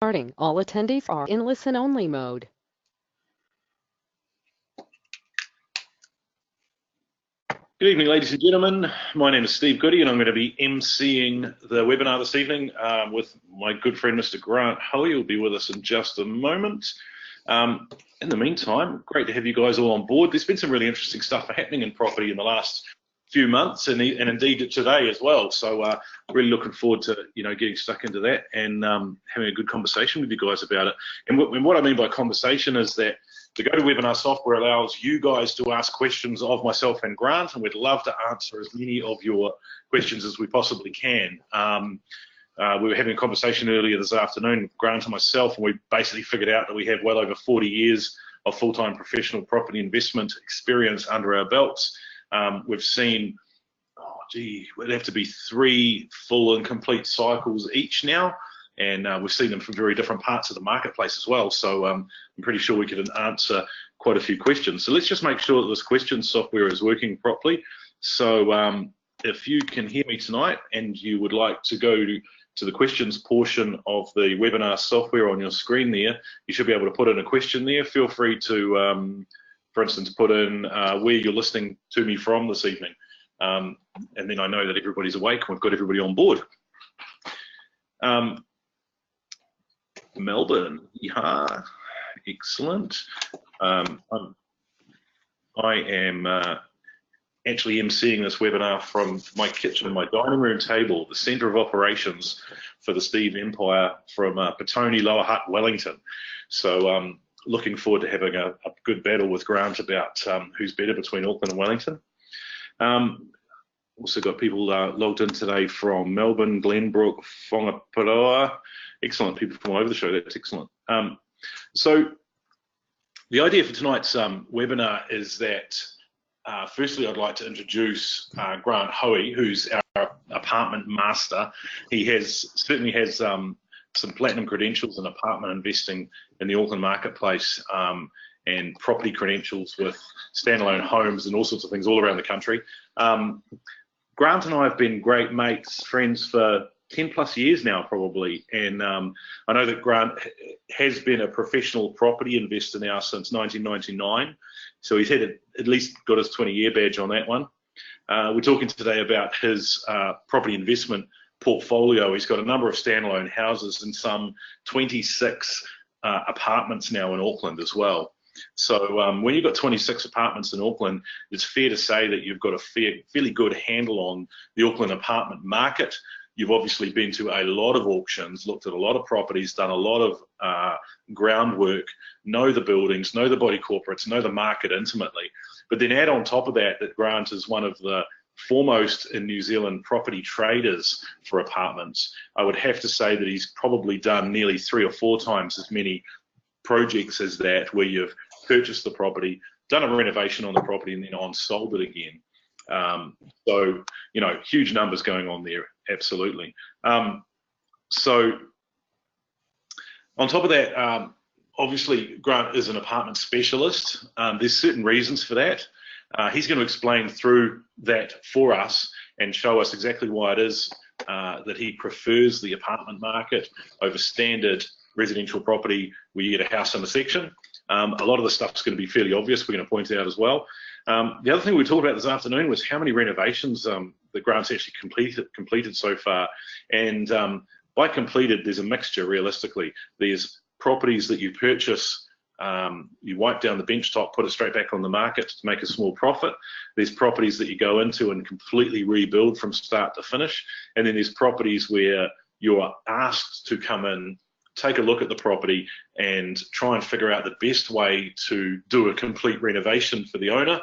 starting. All attendees are in listen-only mode. Good evening, ladies and gentlemen. My name is Steve Goody, and I'm going to be emceeing the webinar this evening with my good friend, Mr. Grant Hoey, who will be with us in just a moment. In the meantime, great to have you guys all on board. There's been some really interesting stuff happening in property in the last few months, and indeed today as well. So really looking forward to getting stuck into that and having a good conversation with you guys about it. And what I mean by conversation is that the GoToWebinar software allows you guys to ask questions of myself and Grant, and we'd love to answer as many of your questions as we possibly can. We were having a conversation earlier this afternoon with Grant and myself, and we basically figured out that we have well over 40 years of full-time professional property investment experience under our belts. We've seen, it'd have to be 3 full and complete cycles each now. And we've seen them from very different parts of the marketplace as well. So I'm pretty sure we could answer quite a few questions. So let's just make sure that this question software is working properly. So if you can hear me tonight and you would like to go to the questions portion of the webinar software on your screen there, you should be able to put in a question there. Feel free to, for instance, put in where you're listening to me from this evening. And then I know that everybody's awake and we've got everybody on board. Melbourne, yeah, excellent. I am actually emceeing this webinar from my kitchen and my dining room table, the centre of operations for the Steve Empire from Petone, Lower Hutt, Wellington. So looking forward to having a good battle with Grant about who's better between Auckland and Wellington. Also got people logged in today from Melbourne, Glenbrook, Whangaparoa. Excellent, people from all over the show, that's excellent. So the idea for tonight's webinar is that firstly I'd like to introduce Grant Hoey, who's our apartment master. He certainly has some platinum credentials in apartment investing in the Auckland marketplace and property credentials with standalone homes and all sorts of things all around the country. Grant and I have been great mates, friends for 10 plus years now probably, and I know that Grant has been a professional property investor now since 1999, so he's had at least got his 20-year badge on that one. We're talking today about his property investment portfolio. He's got a number of standalone houses and some 26 apartments now in Auckland as well. So when you've got 26 apartments in Auckland, it's fair to say that you've got a fairly good handle on the Auckland apartment market. You've obviously been to a lot of auctions, looked at a lot of properties, done a lot of groundwork, know the buildings, know the body corporates, know the market intimately. But then add on top of that Grant is one of the foremost in New Zealand property traders for apartments. I would have to say that he's probably done nearly 3 or 4 times as many projects as that, where you've purchased the property, done a renovation on the property, and then sold it again. So, huge numbers going on there, absolutely. So on top of that, obviously Grant is an apartment specialist. There's certain reasons for that. He's going to explain through that for us and show us exactly why it is that he prefers the apartment market over standard residential property where you get a house in a section. A lot of the stuff is going to be fairly obvious, we're going to point out as well. The other thing we talked about this afternoon was how many renovations that Grant's actually completed so far. And by completed, there's a mixture realistically. There's properties that you purchase, you wipe down the bench top, put it straight back on the market to make a small profit. There's properties that you go into and completely rebuild from start to finish. And then there's properties where you're asked to come in, take a look at the property and try and figure out the best way to do a complete renovation for the owner,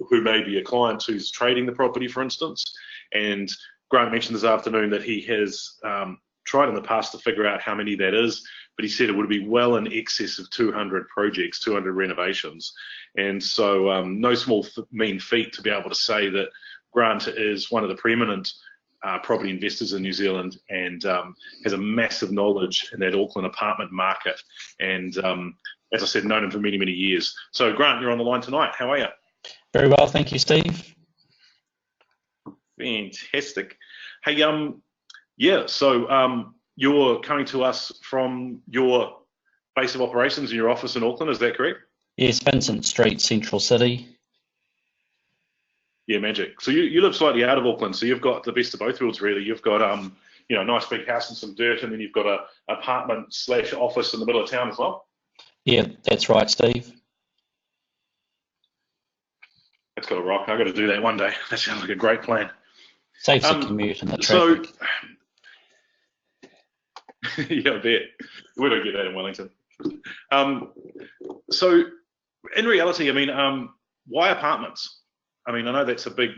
who may be a client who's trading the property, for instance. And Grant mentioned this afternoon that he has tried in the past to figure out how many that is, but he said it would be well in excess of 200 projects, 200 renovations. And so no small mean feat to be able to say that Grant is one of the preeminent property investors in New Zealand and has a massive knowledge in that Auckland apartment market. And as I said, known him for many, many years. So Grant, you're on the line tonight. How are you? Very well, thank you, Steve. Fantastic. Hey, yeah, so you're coming to us from your base of operations in your office in Auckland, is that correct? Yes, Vincent Street, Central City. Yeah, magic. So you live slightly out of Auckland, so you've got the best of both worlds, really. You've got a nice big house and some dirt, and then you've got a apartment/office in the middle of town as well. Yeah, that's right, Steve. That's got to rock. I've got to do that one day. That sounds like a great plan. Saves the commute and the traffic. Yeah, I bet. We don't get that in Wellington. So in reality, I mean, why apartments? I mean, I know that's a big,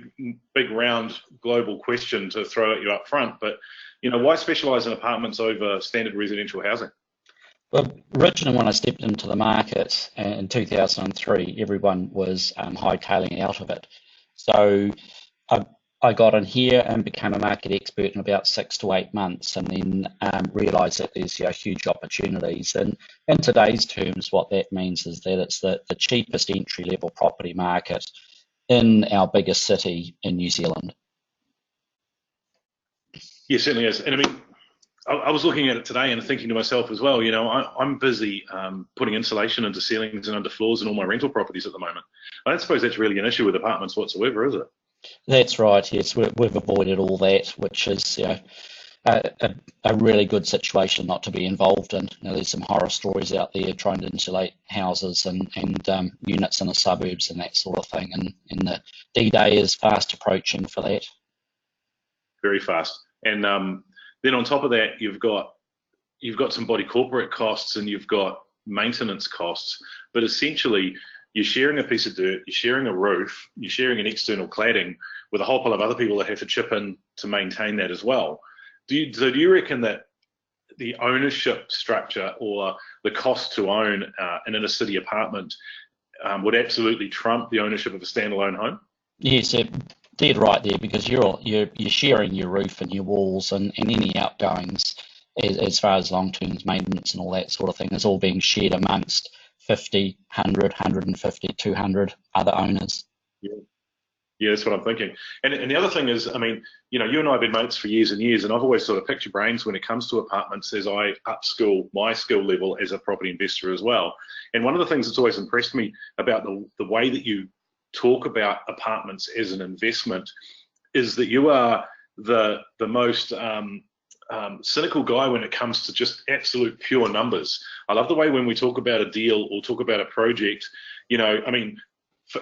round global question to throw at you up front, but, why specialise in apartments over standard residential housing? Well, originally when I stepped into the market in 2003, everyone was hightailing out of it. So I got in here and became a market expert in about 6 to 8 months, and then realised that there's huge opportunities. And in today's terms, what that means is that it's the cheapest entry-level property market in our biggest city in New Zealand. Yeah, certainly is. And I mean, I was looking at it today and thinking to myself as well, I'm busy putting insulation into ceilings and under floors in all my rental properties at the moment. I don't suppose that's really an issue with apartments whatsoever, is it? That's right, yes. We've avoided all that, which is a really good situation not to be involved in. There's some horror stories out there trying to insulate houses and units in the suburbs and that sort of thing, and the D-Day is fast approaching for that. Very fast. And then on top of that, you've got some body corporate costs and you've got maintenance costs, but essentially you're sharing a piece of dirt, you're sharing a roof, you're sharing an external cladding with a whole pile of other people that have to chip in to maintain that as well. Do you reckon that the ownership structure or the cost to own an inner city apartment would absolutely trump the ownership of a standalone home? Yes, dead right there, because you're sharing your roof and your walls and any outgoings as far as long-term maintenance and all that sort of thing is all being shared amongst 50, 100, 150, 200 other owners. Yeah, that's what I'm thinking. And the other thing is, I mean, you and I have been mates for years and years, and I've always sort of picked your brains when it comes to apartments as I upskill my skill level as a property investor as well. And one of the things that's always impressed me about the way that you talk about apartments as an investment is that you are the most cynical guy when it comes to just absolute pure numbers. I love the way when we talk about a deal or talk about a project, I mean,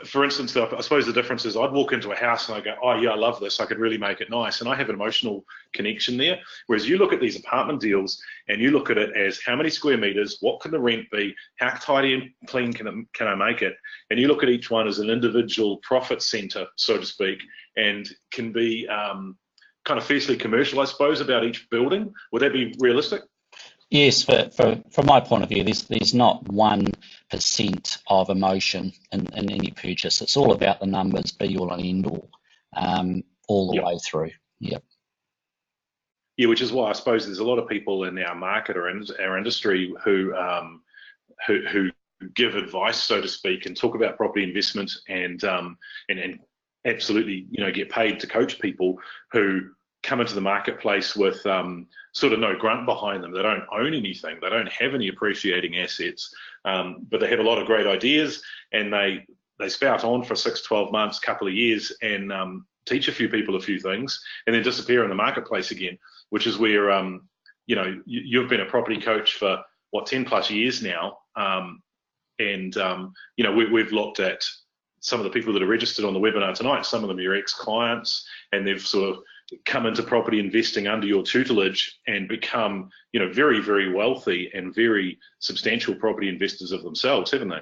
for instance, I suppose the difference is I'd walk into a house and I go, oh yeah, I love this, I could really make it nice, and I have an emotional connection there. Whereas you look at these apartment deals and you look at it as how many square meters, what can the rent be, how tidy and clean can I make it, and you look at each one as an individual profit center, so to speak, and can be kind of fiercely commercial, I suppose, about each building. Would that be realistic? Yes, from my point of view, there's not 1% of emotion in any purchase. It's all about the numbers, be all and end all the way through. Yep. Yeah, which is why I suppose there's a lot of people in our market or in our industry who give advice, so to speak, and talk about property investment and absolutely, get paid to coach people who come into the marketplace with sort of no grunt behind them. They don't own anything. They don't have any appreciating assets, but they have a lot of great ideas, and they spout on for 6, 12 months, couple of years, and teach a few people a few things, and then disappear in the marketplace again, which is where, you've been a property coach for, 10 plus years now, and we've looked at some of the people that are registered on the webinar tonight. Some of them are your ex-clients, and they've sort of come into property investing under your tutelage and become, very, very wealthy and very substantial property investors of themselves, haven't they?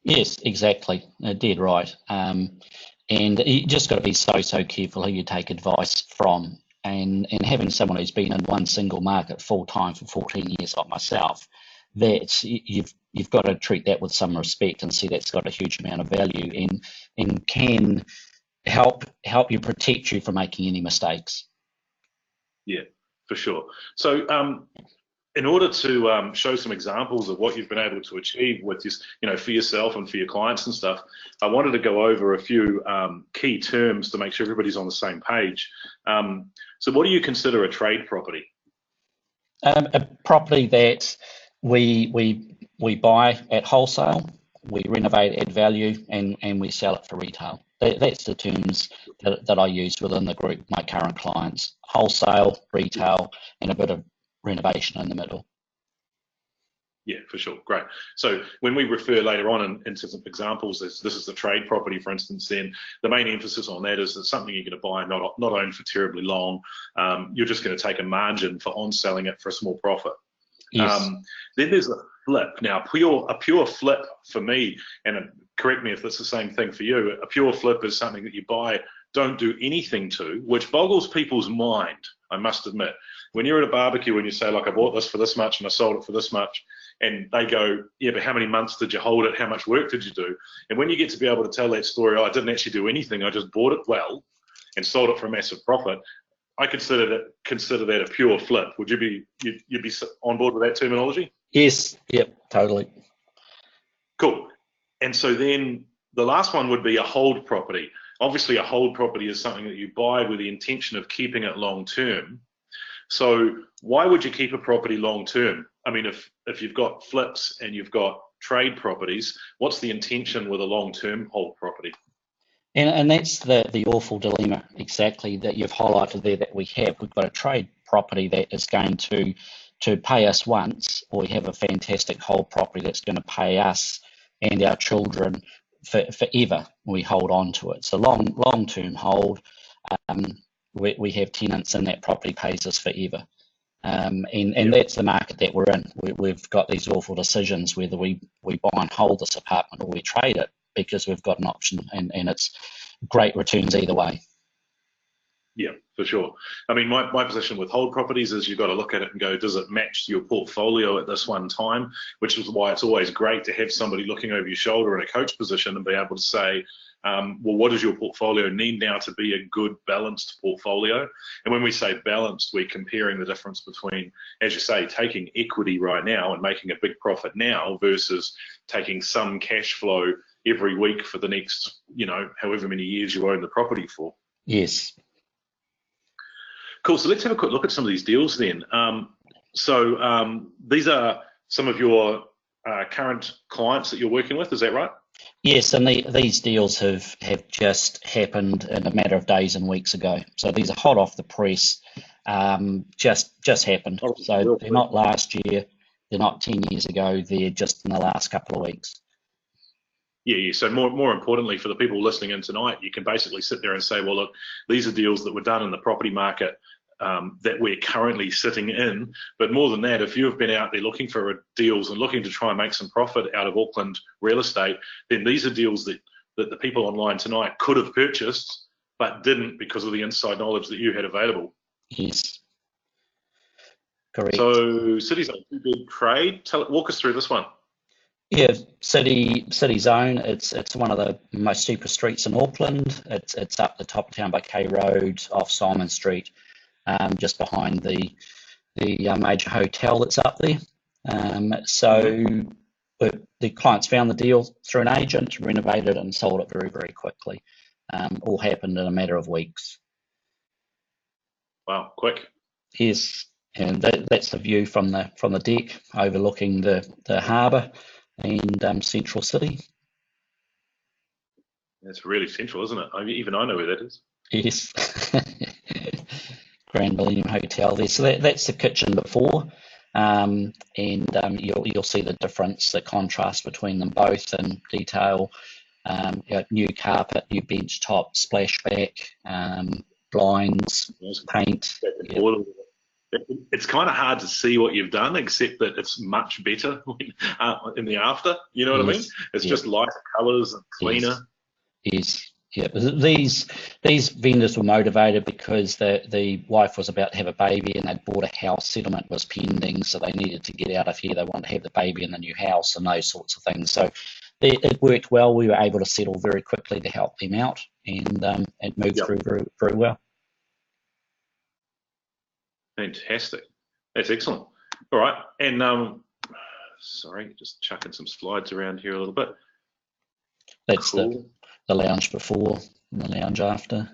Yes, exactly. Dead right. And you just got to be so careful who you take advice from. And having someone who's been in one single market full time for 14 years, like myself, that you've got to treat that with some respect and see that's got a huge amount of value and can help you, protect you from making any mistakes. Yeah, for sure. So in order to show some examples of what you've been able to achieve with this, for yourself and for your clients and stuff, I wanted to go over a few key terms to make sure everybody's on the same page. So what do you consider a trade property? A property that we buy at wholesale, we renovate at value, and we sell it for retail. That's the terms that I use within the group, my current clients: wholesale, retail, and a bit of renovation in the middle. Yeah, for sure. Great. So when we refer later on into some examples, this is the trade property, for instance, then the main emphasis on that is that something you're going to buy, not own for terribly long. You're just going to take a margin for on selling it for a small profit. Yes. Then there's a flip. Now, a pure flip for me, and correct me if that's the same thing for you, a pure flip is something that you buy, don't do anything to, which boggles people's mind, I must admit. When you're at a barbecue and you say, like, I bought this for this much and I sold it for this much, and they go, yeah, but how many months did you hold it? How much work did you do? And when you get to be able to tell that story, oh, I didn't actually do anything, I just bought it well and sold it for a massive profit, I consider that a pure flip. Would you be you'd be on board with that terminology? Yes. Yep. Totally. Cool. And so then the last one would be a hold property. Obviously, a hold property is something that you buy with the intention of keeping it long term. So why would you keep a property long term? I mean, if you've got flips and you've got trade properties, what's the intention with a long term hold property? And that's the awful dilemma exactly that you've highlighted there that we have. We've got a trade property that is going to pay us once, or we have a fantastic hold property that's going to pay us and our children forever. We hold on to it. So long-term hold. We have tenants and that property pays us forever. And that's the market that we're in. We've got these awful decisions whether we buy and hold this apartment or we trade it, because we've got an option, and it's great returns either way. Yeah, for sure. I mean, my position with hold properties is you've got to look at it and go, does it match your portfolio at this one time? Which is why it's always great to have somebody looking over your shoulder in a coach position and be able to say, well, what does your portfolio need now to be a good balanced portfolio? And when we say balanced, we're comparing the difference between, as you say, taking equity right now and making a big profit now versus taking some cash flow every week for the next, however many years you own the property for. Yes. Cool. So let's have a quick look at some of these deals then. These are some of your current clients that you're working with. Is that right? Yes, and these deals have just happened in a matter of days and weeks ago. So these are hot off the press, just happened. So they're not last year, they're not 10 years ago, they're just in the last couple of weeks. Yeah. So more importantly, for the people listening in tonight, you can basically sit there and say, well, look, these are deals that were done in the property market that we're currently sitting in. But more than that, if you've been out there looking for deals and looking to try and make some profit out of Auckland real estate, then these are deals that the people online tonight could have purchased, but didn't because of the inside knowledge that you had available. Yes. Correct. So City's a big trade. Walk us through this one. Yeah, City Zone. It's one of the most super streets in Auckland. It's up the top of town by K Road, off Simon Street, just behind the major hotel that's up there. So the clients found the deal through an agent, renovated and sold it very, very quickly. All happened in a matter of weeks. Wow, quick. Yes, and that's the view from the deck overlooking the harbour and Central City. It's really central, isn't it? Even I know where that is. Yes. Grand Millennium Hotel there. So that's the kitchen before, and you'll see the difference, the contrast between them both in detail. New carpet, new bench top, splashback, blinds, paint. It's kind of hard to see what you've done, except that it's much better in the after. You know what I mean? It's just lighter colours and cleaner. Yes. Yeah. These vendors were motivated because the wife was about to have a baby and they'd bought a house. Settlement was pending, so they needed to get out of here. They wanted to have the baby in the new house and those sorts of things. So it worked well. We were able to settle very quickly to help them out, and it moved through very, very well. Fantastic. That's excellent. All right. And sorry, just chucking some slides around here a little bit. That's cool. The lounge before and the lounge after.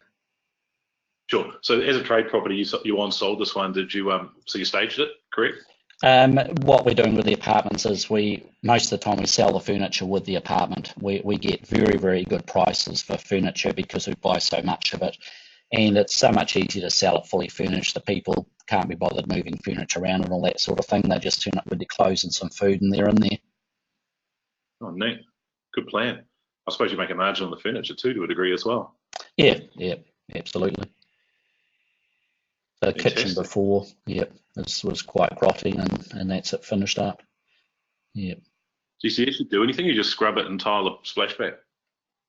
Sure. So as a trade property, you on-sold this one. Did you so you staged it, correct? What we're doing with the apartments is most of the time we sell the furniture with the apartment. We get very, very good prices for furniture because we buy so much of it. And it's so much easier to sell it fully furnished. The people can't be bothered moving furniture around and all that sort of thing. They just turn up with their clothes and some food and they're in there. Oh, neat. Good plan. I suppose you make a margin on the furniture too, to a degree as well. Yeah, absolutely. The Fantastic. kitchen before, was quite grotty and that's it finished up. Yeah. Do you seriously do anything? You just scrub it and tile the splashback?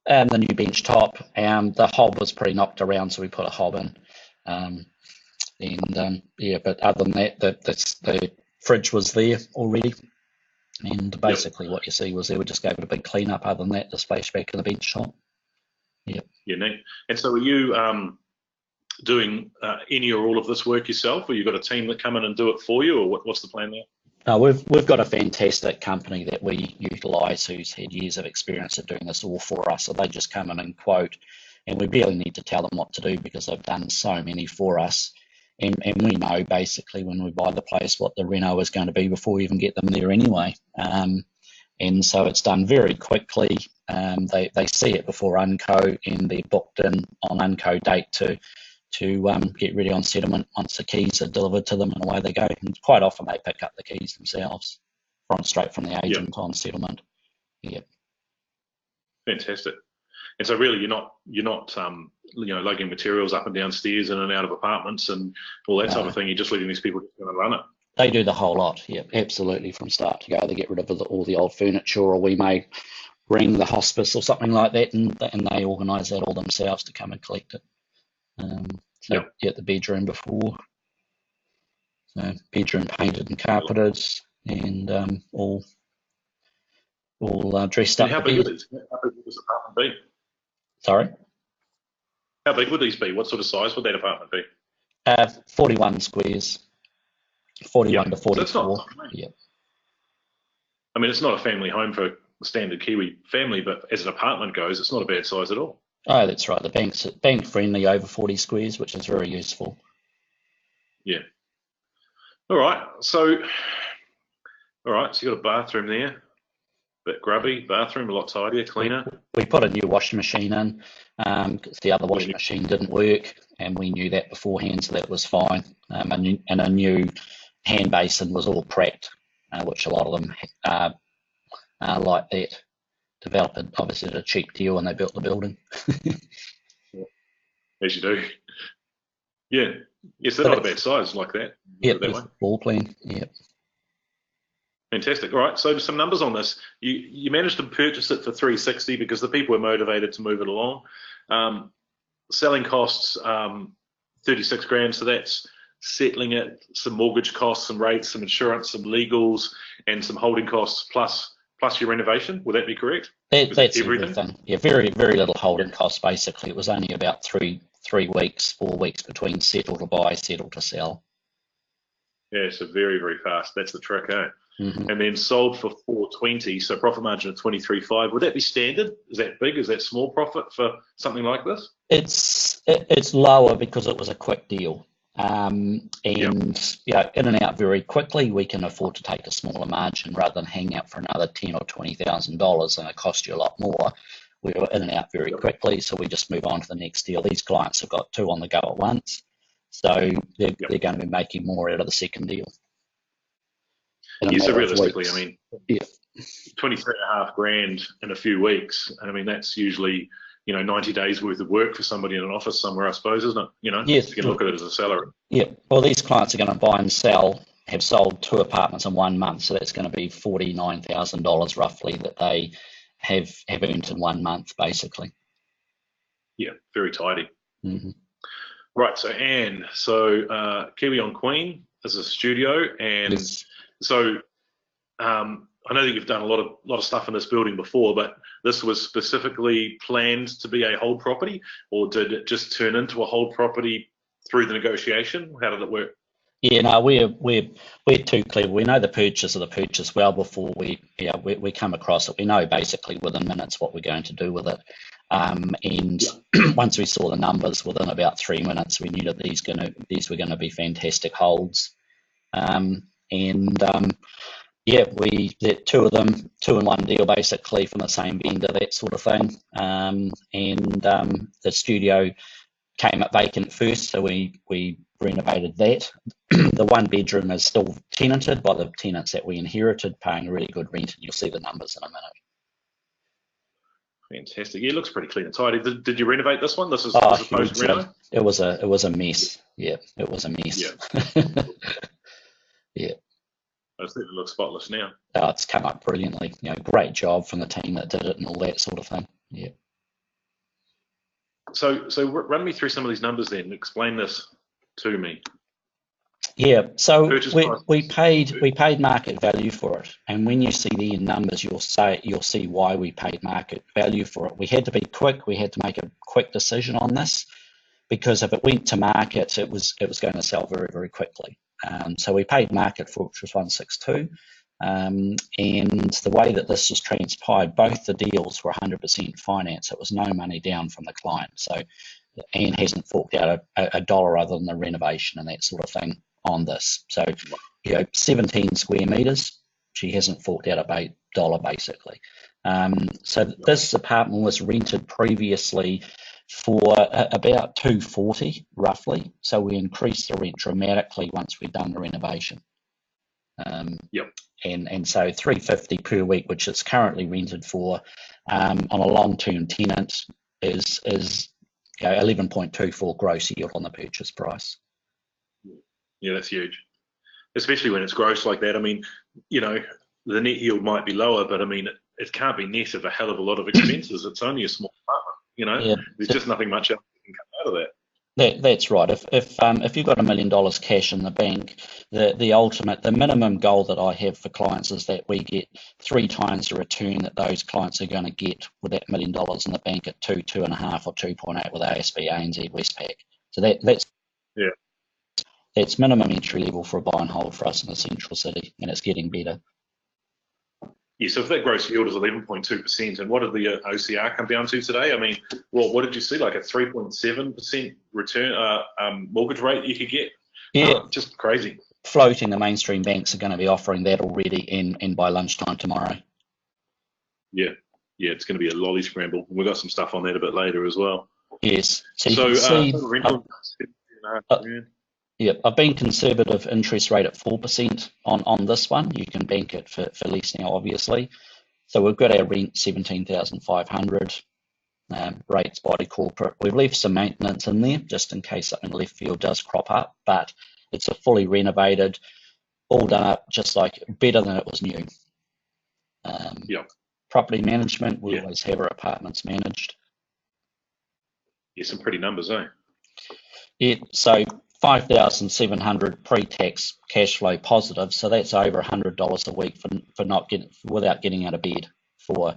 The new bench top, the hob was pretty knocked around, so we put a hob in. But other than that, the fridge was there already. And basically what you see was we just gave it a big clean up. Other than that, the splashback and the bench top. Yep. Yeah, neat. And so are you doing any or all of this work yourself, or you got a team that come in and do it for you, or what's the plan there? No, we've got a fantastic company that we utilise who's had years of experience of doing this all for us. So they just come in and quote, and we barely need to tell them what to do because they've done so many for us. And we know basically when we buy the place what the reno is going to be before we even get them there anyway. And so it's done very quickly. They see it before Unco and they're booked in on Unco date to get ready on settlement once the keys are delivered to them and away they go. And quite often they pick up the keys themselves straight from the agent on settlement. Yep. Fantastic. And so really you're not lugging materials up and down stairs in and out of apartments and all that type of thing. You're just letting these people just go and run it. They do the whole lot. Yep, absolutely from start to go. They get rid of all the old furniture, or we may ring the hospice or something like that, and they organise that all themselves to come and collect it. The bedroom before. So bedroom painted and carpeted and all dressed up. How big would this apartment be? Sorry? How big would these be? What sort of size would that apartment be? 41 squares. 41 to 44. So it's not, I mean, it's not a family home for a standard Kiwi family, but as an apartment goes, it's not a bad size at all. Oh, that's right. The bank's bank friendly over 40 squares, which is very useful. Yeah. All right. So you got a bathroom there. Bit grubby bathroom, a lot tidier, cleaner. We put a new washing machine in because the other washing machine didn't work, and we knew that beforehand, so that was fine. And a new hand basin was all prepped, which a lot of them like that. Developer obviously did a cheap deal when they built the building. As you do. Yeah. Yes, they're not a bad size like that. Yep, ball plan. Yep. Fantastic. All right. So some numbers on this. You managed to purchase it for $360 because the people were motivated to move it along. Selling costs, 36 grand. So that's settling it, some mortgage costs, some rates, some insurance, some legals, and some holding costs plus your renovation. Would that be correct? That's everything. Yeah, very, very little holding costs. Basically, it was only about 4 weeks between settle to buy, settle to sell. Yeah, so very, very fast. That's the trick, eh? Mm-hmm. And then sold for $420, so profit margin of 23.5. Would that be standard? Is that big? Is that small profit for something like this? It's lower because it was a quick deal. In and out very quickly. We can afford to take a smaller margin rather than hang out for another $10,000 or $20,000 and it cost you a lot more. We were in and out very quickly, so we just move on to the next deal. These clients have got 2 on the go at once, so they're going to be making more out of the second deal. Yeah, so realistically, I mean, 23.5 grand in a few weeks, and I mean that's usually 90 days worth of work for somebody in an office somewhere, I suppose, isn't it? Yes. You can look at it as a salary. Yeah. Well, these clients are going to buy and sell, have sold 2 apartments in 1 month, so that's going to be $49,000 roughly that they have earned in 1 month, basically. Yeah, very tidy. Mm-hmm. Right. So Anne, Kiwi on Queen is a studio, and so I know that you've done a lot of stuff in this building before, but this was specifically planned to be a hold property, or did it just turn into a hold property through the negotiation? How did it work? Yeah, no, we're too clever. We know the purchase of the purchase well before we come across it. We know basically within minutes what we're going to do with it. And once we saw the numbers, within about 3 minutes, we knew that these were gonna be fantastic holds. Yeah, the two of them, 2-in-1 deal basically from the same vendor, that sort of thing. The studio came up vacant first, so we renovated that. The 1 bedroom is still tenanted by the tenants that we inherited, paying really good rent, and you'll see the numbers in a minute. Fantastic. Yeah, it looks pretty clean and tidy. Did you renovate this one? This is post reno. It was a mess. Yeah, it was a mess. Yeah. Yeah. I think it looks spotless now. Oh, it's come up brilliantly. Great job from the team that did it and all that sort of thing. Yeah. So run me through some of these numbers then. Explain this to me. Yeah, so we price. paid market value for it, and when you see the numbers, you'll see why we paid market value for it. We had to be quick. We had to make a quick decision on this, because if it went to market, it was going to sell very, very quickly. So we paid market for it, which was 162. And the way that this has transpired, both the deals were 100% finance. It was no money down from the client. So Anne hasn't forked out a dollar other than the renovation and that sort of thing on this. So, 17 square meters, she hasn't forked out a dollar basically. So this apartment was rented previously for about $240 roughly. So we increased the rent dramatically once we'd done the renovation. And so $350 per week, which it's currently rented for, on a long-term tenant, is 11.24 gross yield on the purchase price. Yeah, that's huge, especially when it's gross like that. I mean, the net yield might be lower, but I mean, it can't be net of a hell of a lot of expenses. It's only a small apartment, Yeah. There's just nothing much else that can come out of that. That's right. If you've got $1 million cash in the bank, the minimum goal that I have for clients is that we get 3 times the return that those clients are going to get with that $1 million in the bank at 2.5 or 2.8 with ASB, ANZ, Westpac. So that's minimum entry level for a buy and hold for us in the central city, and it's getting better. Yeah, so if that gross yield is 11.2%, and what did the OCR come down to today? I mean, what did you see, like a 3.7% return mortgage rate you could get? Yeah, just crazy. Floating, the mainstream banks are going to be offering that already, and by lunchtime tomorrow. Yeah, it's going to be a lolly scramble. We've got some stuff on that a bit later as well. Yes. So rental. Yeah, I've been conservative interest rate at 4% on this one. You can bank it for lease now, obviously. So we've got our rent 17,500. Rates body corporate. We've left some maintenance in there just in case something left field does crop up, but it's a fully renovated, all done up just like better than it was new. Property management, we always have our apartments managed. Yeah, some pretty numbers, eh? Yeah, so 5,700 pre-tax cash flow positive, so that's over $100 a week without getting out of bed for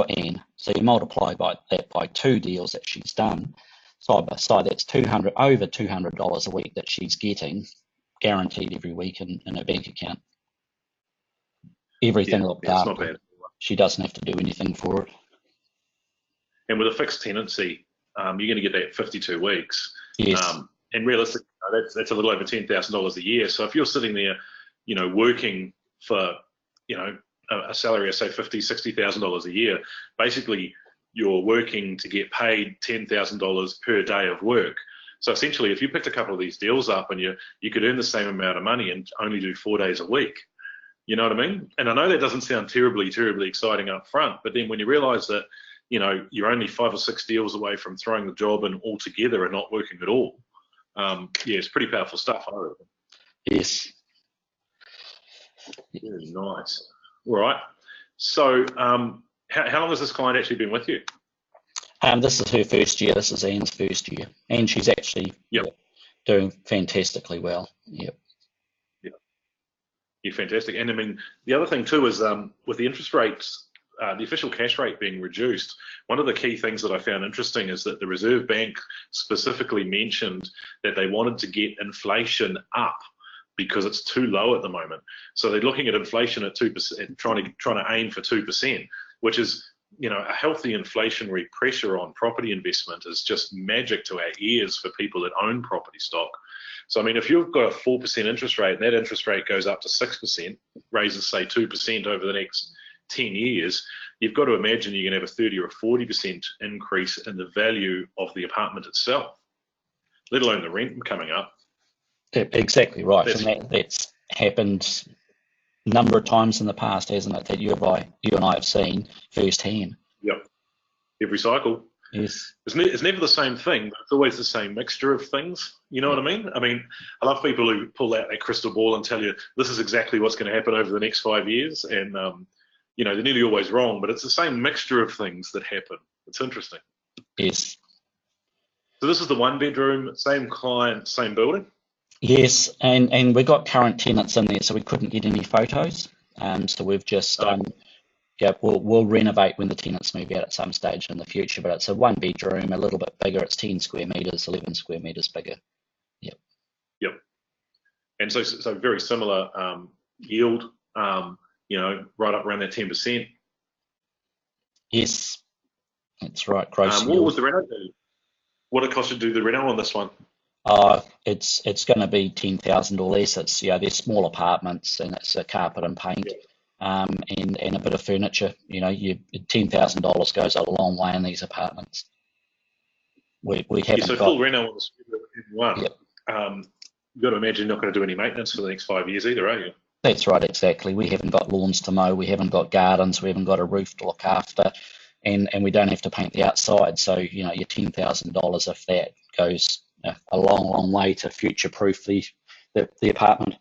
Anne. So you multiply that by 2 deals that she's done side by side. That's over $200 a week that she's getting guaranteed every week in her bank account. Everything looked after. It's not bad. She doesn't have to do anything for it. And with a fixed tenancy, you're going to get that 52 weeks. Yes. And realistically, that's a little over $10,000 a year. So if you're sitting there, working for, a salary of say $50,000, $60,000 a year, basically you're working to get paid $10,000 per day of work. So essentially, if you picked a couple of these deals up and you could earn the same amount of money and only do 4 days a week. You know what I mean? And I know that doesn't sound terribly, terribly exciting up front, but then when you realise that, you're only 5 or 6 deals away from throwing the job in altogether and not working at all. It's pretty powerful stuff, I reckon. Yes. Very nice. All right. So how long has this client actually been with you? This is her first year. This is Anne's first year. And she's actually doing fantastically well. Yep. Yeah, fantastic. And I mean, the other thing too is with the interest rates, the official cash rate being reduced, one of the key things that I found interesting is that the Reserve Bank specifically mentioned that they wanted to get inflation up because it's too low at the moment. So they're looking at inflation at 2%, trying to aim for 2%, which is a healthy inflationary pressure on property investment is just magic to our ears for people that own property stock. So, I mean, if you've got a 4% interest rate and that interest rate goes up to 6%, raises, say, 2% over the next 10 years, you've got to imagine you're going to have a 30 or a 40% increase in the value of the apartment itself, let alone the rent coming up. Exactly right. And that's happened a number of times in the past, hasn't it, that you and I have seen firsthand. Yep. Every cycle. Yes. It's never the same thing, but it's always the same mixture of things. You know what I mean? I mean, I love people who pull out their crystal ball and tell you this is exactly what's going to happen over the next 5 years. And, they're nearly always wrong, but it's the same mixture of things that happen. It's interesting. Yes. So this is the 1-bedroom, same client, same building? Yes, and we got current tenants in there, so we couldn't get any photos. So we've just, we'll renovate when the tenants move out at some stage in the future, but it's a 1-bedroom, a little bit bigger. It's 10 square metres, 11 square metres bigger. Yep. Yep. And so very similar yield, right up around that 10%. Yes, that's right. Gross what yield. was the reno? What it cost to do the reno on this one? It's going to be 10,000 or less. It's they're small apartments, and it's a carpet and paint, and a bit of furniture. $10,000 goes a long way in these apartments. We haven't so got full reno on the one. Yep. You've got to imagine you're not going to do any maintenance for the next 5 years either, are you? That's right, exactly. We haven't got lawns to mow, we haven't got gardens, we haven't got a roof to look after, and we don't have to paint the outside. So, your $10,000, if that goes a long, long way to future-proof the apartment.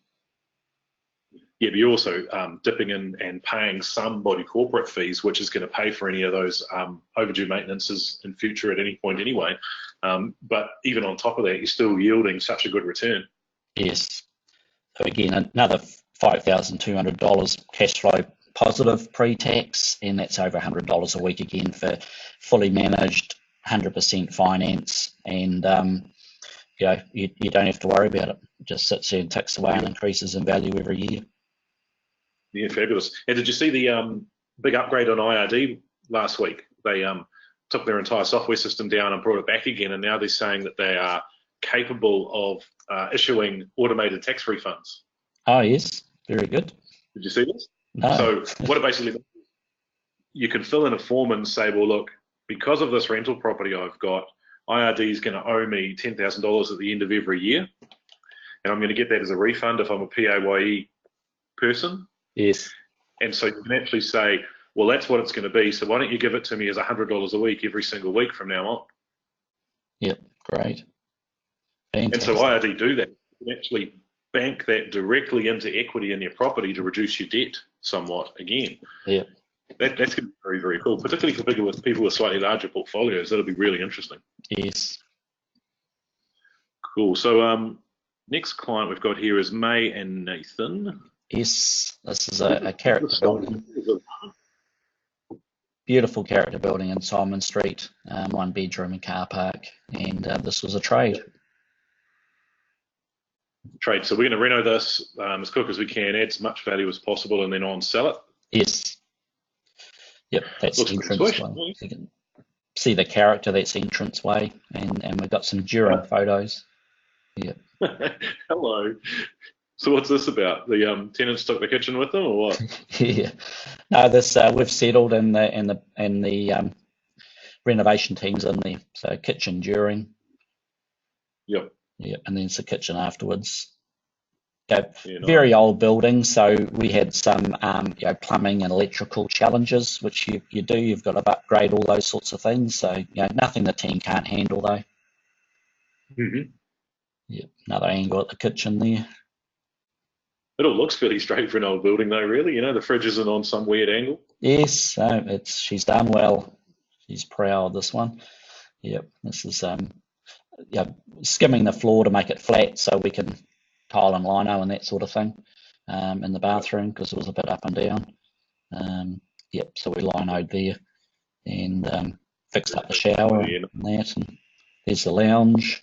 Yeah, but you're also dipping in and paying some body corporate fees, which is going to pay for any of those overdue maintenances in future at any point anyway. But even on top of that, you're still yielding such a good return. Yes. So again, another $5,200 cash flow positive pre-tax, and that's over $100 a week again for fully managed, 100% finance, and you don't have to worry about it. It just sits there and ticks away and increases in value every year. Yeah, fabulous. And did you see the big upgrade on IRD last week? They took their entire software system down and brought it back again, and now they're saying that they are capable of issuing automated tax refunds. Oh, yes. Very good. Did you see this? No. So what it basically means, you can fill in a form and say, well, look, because of this rental property I've got, IRD is going to owe me $10,000 at the end of every year, and I'm going to get that as a refund if I'm a PAYE person. Yes. And so you can actually say, well, that's what it's going to be, so why don't you give it to me as $100 a week every single week from now on? Yep, great. Fantastic. And so IRD do that. You can actually bank that directly into equity in your property to reduce your debt somewhat again. Yeah. That's going to be very, very cool, particularly for people with slightly larger portfolios. That'll be really interesting. Yes. Cool. So next client we've got here is May and Nathan. Yes, this is a character building. Beautiful character building in Simon Street, 1-bedroom and car park, and this was a trade. So we're going to reno this as quick as we can, add as much value as possible, and then on sell it. Yes. Yep, that's Looks the entrance way. You can see the character, that's the entrance way, and we've got some during photos. Yep. Hello. So what's this about? The tenants took the kitchen with them, or what? Yeah. No, this we've settled, and the renovation team's in there. So kitchen during. Yep. Yep, and then it's the kitchen afterwards. Nice. Very old building, so we had some plumbing and electrical challenges, which you do. You've got to upgrade all those sorts of things. So nothing the team can't handle though. Mm-hmm. Yep, another angle at the kitchen there. It all looks fairly straight for an old building though, really. The fridge isn't on some weird angle. Yes, she's done well. She's proud, this one. Yep, this is skimming the floor to make it flat so we can tile and lino and that sort of thing in the bathroom, because it was a bit up and down. Yep, so we linoed there and fixed up the shower and that. And there's the lounge,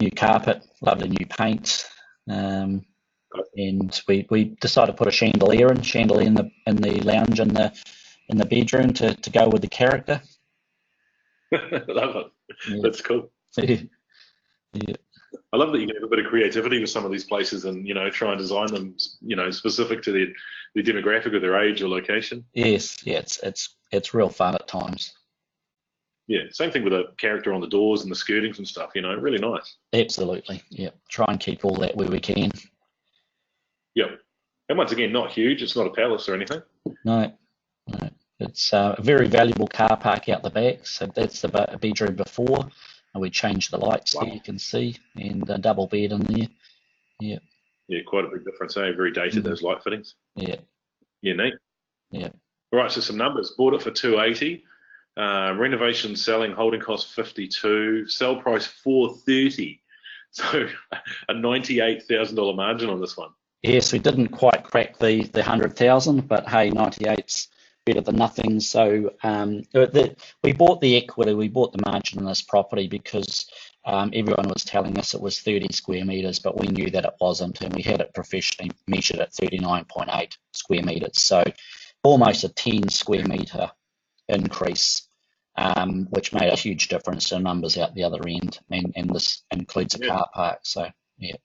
new carpet, lovely new paint. And we decided to put a chandelier in the lounge and in the bedroom to go with the character. Love it. Yeah. That's cool. Yeah. I love that you can have a bit of creativity with some of these places and, try and design them, specific to their demographic or their age or location. Yes, yeah, it's real fun at times. Yeah, same thing with the character on the doors and the skirtings and stuff, really nice. Absolutely, yeah. Try and keep all that where we can. Yep. And once again, not huge. It's not a palace or anything. No. It's a very valuable car park out the back. So that's the bedroom before. And we changed the lights there, you can see, and a double bed in there. Yeah. Yeah, quite a big difference, eh? Very dated, those light fittings. Yeah. Yeah, neat. Yeah. All right, so some numbers. Bought it for 280. Renovation, selling, holding cost 52. Sell price 430. So a $98,000 margin on this one. Yes, we didn't quite crack the 100,000, but hey, 98's better than nothing. So we bought the equity, we bought the margin in this property because everyone was telling us it was 30 square metres, but we knew that it wasn't, and we had it professionally measured at 39.8 square metres. So almost a 10 square metre increase, which made a huge difference to numbers out the other end, and this includes a car park. So yeah.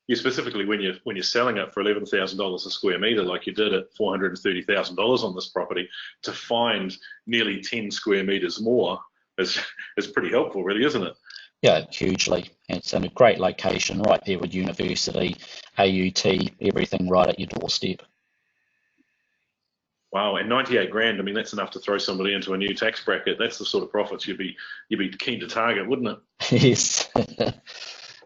Yeah, specifically when you're selling it for $11,000 a square metre, like you did at $430,000 on this property, to find nearly 10 square metres more is pretty helpful, really, isn't it? Yeah, hugely. It's in a great location, right there with university, AUT, everything right at your doorstep. Wow, and 98 grand. I mean, that's enough to throw somebody into a new tax bracket. That's the sort of profits you'd be keen to target, wouldn't it? Yes.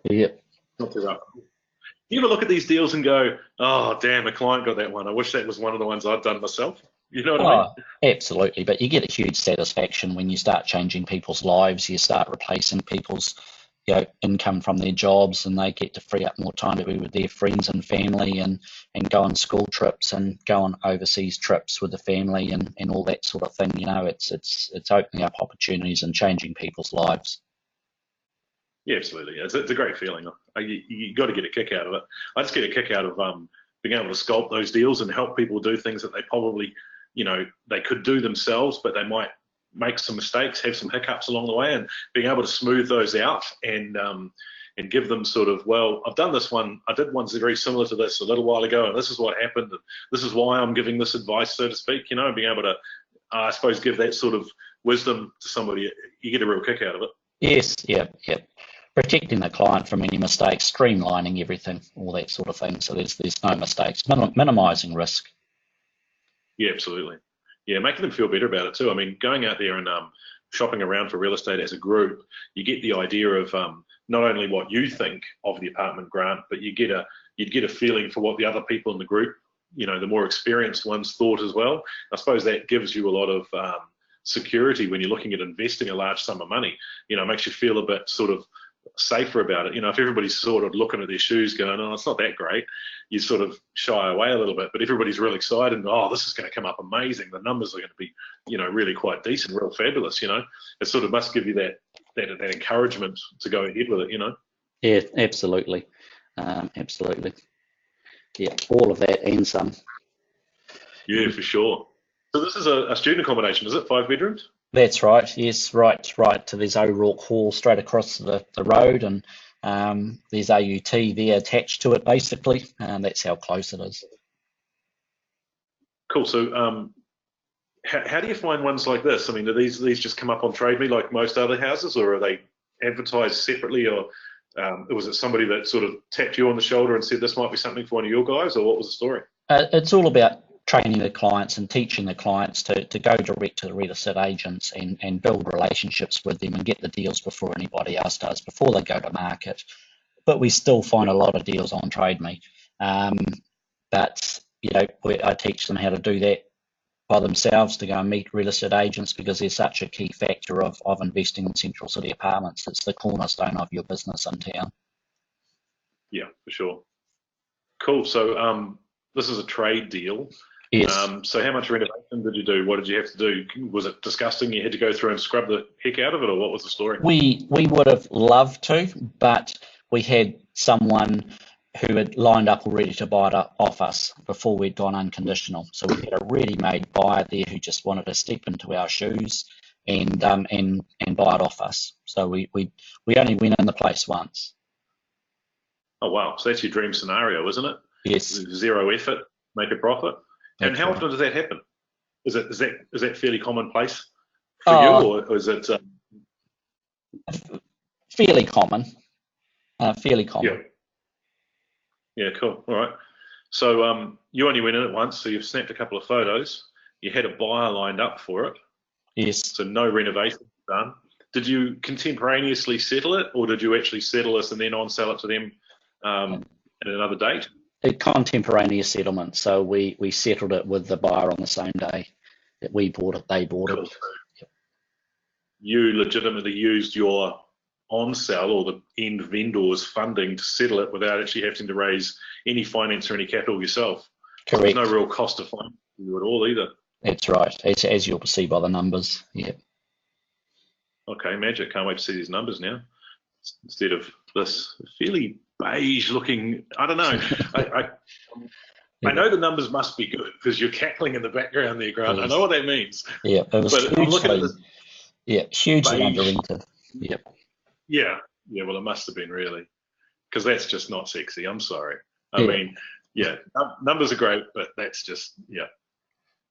Yep. Not too rough. Do you ever look at these deals and go, oh, damn, a client got that one. I wish that was one of the ones I'd done myself. You know what I mean? Absolutely. But you get a huge satisfaction when you start changing people's lives. You start replacing people's income from their jobs, and they get to free up more time to be with their friends and family and go on school trips and go on overseas trips with the family and all that sort of thing. It's opening up opportunities and changing people's lives. Yeah, absolutely. It's a great feeling. You got to get a kick out of it. I just get a kick out of being able to sculpt those deals and help people do things that they probably, they could do themselves, but they might make some mistakes, have some hiccups along the way, and being able to smooth those out and give them sort of, well, I've done this one. I did one very similar to this a little while ago, and this is what happened, and this is why I'm giving this advice, so to speak. Being able to, I suppose, give that sort of wisdom to somebody, you get a real kick out of it. Yes, yeah. Protecting the client from any mistakes, streamlining everything, all that sort of thing. So there's no mistakes, minimising risk. Yeah, absolutely. Yeah, making them feel better about it too. I mean, going out there and shopping around for real estate as a group, you get the idea of not only what you think of the apartment grant, but you'd get a feeling for what the other people in the group, the more experienced ones, thought as well. I suppose that gives you a lot of security when you're looking at investing a large sum of money. It makes you feel a bit sort of safer about it. If everybody's sort of looking at their shoes going, oh, it's not that great, you sort of shy away a little bit. But everybody's really excited and, oh, this is going to come up amazing. The numbers are going to be, really quite decent, real fabulous. It sort of must give you that encouragement to go ahead with it. Yeah, absolutely. Absolutely. Yeah, all of that and some. Yeah, for sure. So this is a student accommodation, is it? 5 bedrooms? That's right. Yes, right to this O'Rourke Hall straight across the road, and there's AUT there attached to it, basically, and that's how close it is. Cool. So, how do you find ones like this? I mean, do these just come up on Trade Me like most other houses, or are they advertised separately, or was it somebody that sort of tapped you on the shoulder and said this might be something for one of your guys, or what was the story? It's all about training the clients and teaching the clients to go direct to the real estate agents and build relationships with them and get the deals before anybody else does, before they go to market. But we still find a lot of deals on Trade Me. But, I teach them how to do that by themselves, to go and meet real estate agents, because they're such a key factor of investing in central city apartments. It's the cornerstone of your business in town. Yeah, for sure. Cool. So this is a trade deal. Yes. So how much renovation did you do? What did you have to do? Was it disgusting? You had to go through and scrub the heck out of it, or what was the story? We would have loved to, but we had someone who had lined up already to buy it off us before we'd gone unconditional. So we had a ready-made buyer there who just wanted to step into our shoes and buy it off us. So we only went in the place once. Oh wow, so that's your dream scenario, isn't it? Yes. Zero effort, make a profit. And how often does that happen? Is that fairly commonplace for you, or is it fairly common? Fairly common. Yeah, cool. All right. So you only went in it once, so you've snapped a couple of photos. You had a buyer lined up for it. Yes. So no renovation done. Did you contemporaneously settle it, or did you actually settle this and then on-sell it to them at another date? A contemporaneous settlement. So we settled it with the buyer on the same day that we bought it, they bought it. Yep. You legitimately used your on-sell or the end vendor's funding to settle it without actually having to raise any finance or any capital yourself. Correct. So there's no real cost of finance for you at all either. That's right, as you'll see by the numbers. Yeah. Okay, magic. Can't wait to see these numbers now. Instead of this fairly beige-looking, I don't know. I know the numbers must be good because you're cackling in the background there, Grant. I know what that means. Yeah, it was but I'm looking at this hugely under-rented. Yep. Yeah. Well, it must have been really, because that's just not sexy. I'm sorry. I mean, numbers are great, but that's just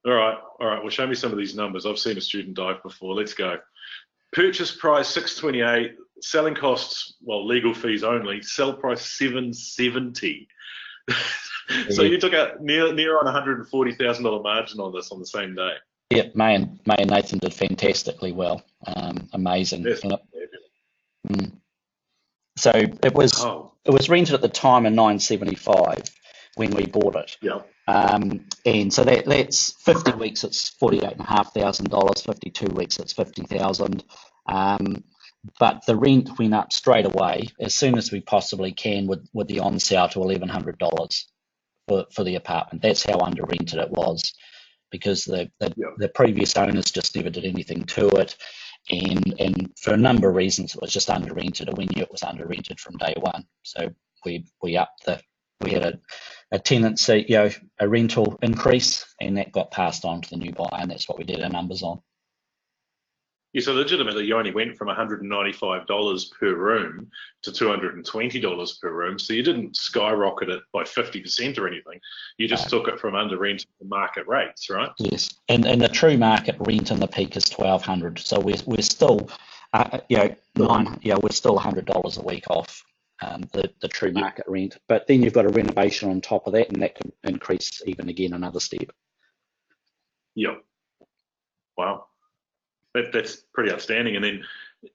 All right. Well, show me some of these numbers. I've seen a student dive before. Let's go. Purchase price $628. Selling costs, well, legal fees only. Sell price $770. So you took out near on $140,000 margin on this on the same day. Yep, May and Nathan did fantastically well. Amazing. So it was rented at the time in $975 when we bought it. Yeah. And so that's 50 weeks. It's $48,500. 52 weeks. It's $50,000. But the rent went up straight away as soon as we possibly can with the on sale to $1,100 for the apartment. That's how under rented it was, because the previous owners just never did anything to it, and for a number of reasons it was just under rented, and we knew it was under rented from day one. So we had a tenancy, a rental increase, and that got passed on to the new buyer, and that's what we did our numbers on. Yeah, so legitimately, you only went from $195 per room to $220 per room. So you didn't skyrocket it by 50% or anything. You just took it from under rent to market rates, right? Yes, and the true market rent in the peak is $1,200. So we're still, we're still $100 a week off the true market rent. But then you've got a renovation on top of that, and that can increase even again another step. Yep. Wow. That's pretty outstanding. And then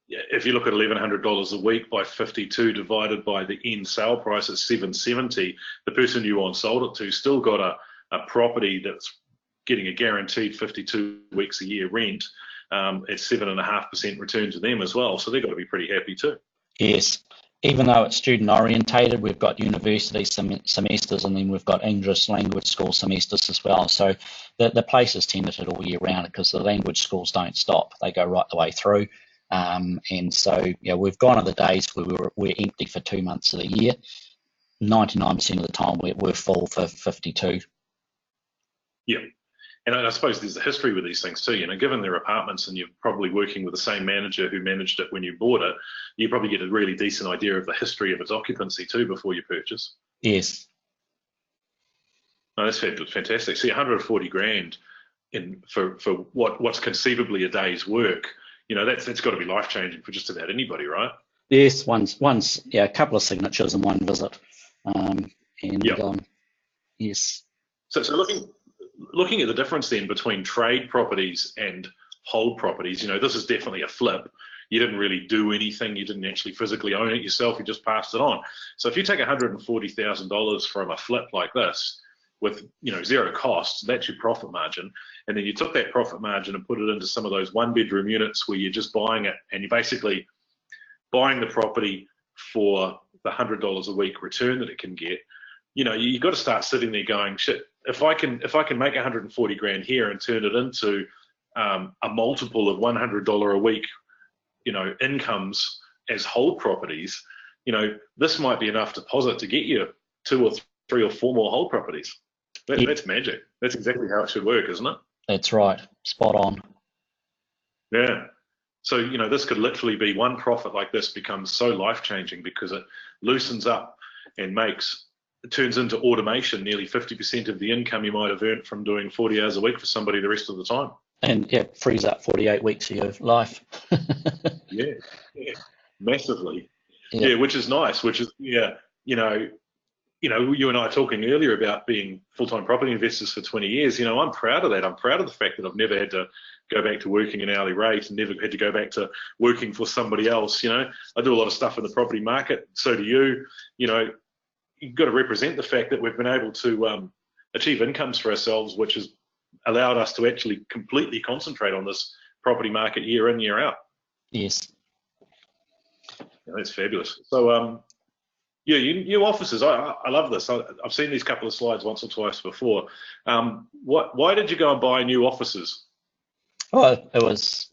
if you look at $1,100 a week by 52 divided by the end sale price at $770, the person you on sold it to still got a property that's getting a guaranteed 52 weeks a year rent at 7.5% return to them as well. So they've got to be pretty happy too. Yes. Even though it's student orientated, we've got university semesters, and then we've got English language school semesters as well. So the place is tenanted all year round because the language schools don't stop; they go right the way through. And so we've gone on the days where we're empty for 2 months of the year. 99% of the time we're full for 52. Yeah. And I suppose there's a history with these things too. Given they're apartments and you're probably working with the same manager who managed it when you bought it, you probably get a really decent idea of the history of its occupancy too before you purchase. Yes. No, that's fantastic. See, $140,000 for what's conceivably a day's work. That's got to be life changing for just about anybody, right? Yes, once a couple of signatures and one visit, yes. So looking at the difference then between trade properties and hold properties, this is definitely a flip. You didn't really do anything. You didn't actually physically own it yourself. You just passed it on. So if you take $140,000 from a flip like this with, zero costs, that's your profit margin. And then you took that profit margin and put it into some of those one-bedroom units where you're just buying it and you're basically buying the property for the $100 a week return that it can get. You've got to start sitting there going, shit, if I can make $140,000 here and turn it into a multiple of $100 a week, incomes as hold properties, this might be enough deposit to get you 2 or 3 or 4 more whole properties. That's magic. That's exactly how it should work, isn't it? That's right. Spot on. Yeah. So, this could literally be one profit like this becomes so life-changing because it loosens up and it turns into automation, nearly 50% of the income you might have earned from doing 40 hours a week for somebody the rest of the time. And yeah, frees up 48 weeks of your life. Yeah, massively. Yeah. Yeah, which is nice, you and I were talking earlier about being full-time property investors for 20 years. I'm proud of that. I'm proud of the fact that I've never had to go back to working an hourly rate and never had to go back to working for somebody else. I do a lot of stuff in the property market. So do you. You've got to represent the fact that we've been able to achieve incomes for ourselves, which has allowed us to actually completely concentrate on this property market year in, year out. Yes. That's fabulous. So, new offices. I love this. I've seen these couple of slides once or twice before. Why did you go and buy new offices? Well, it was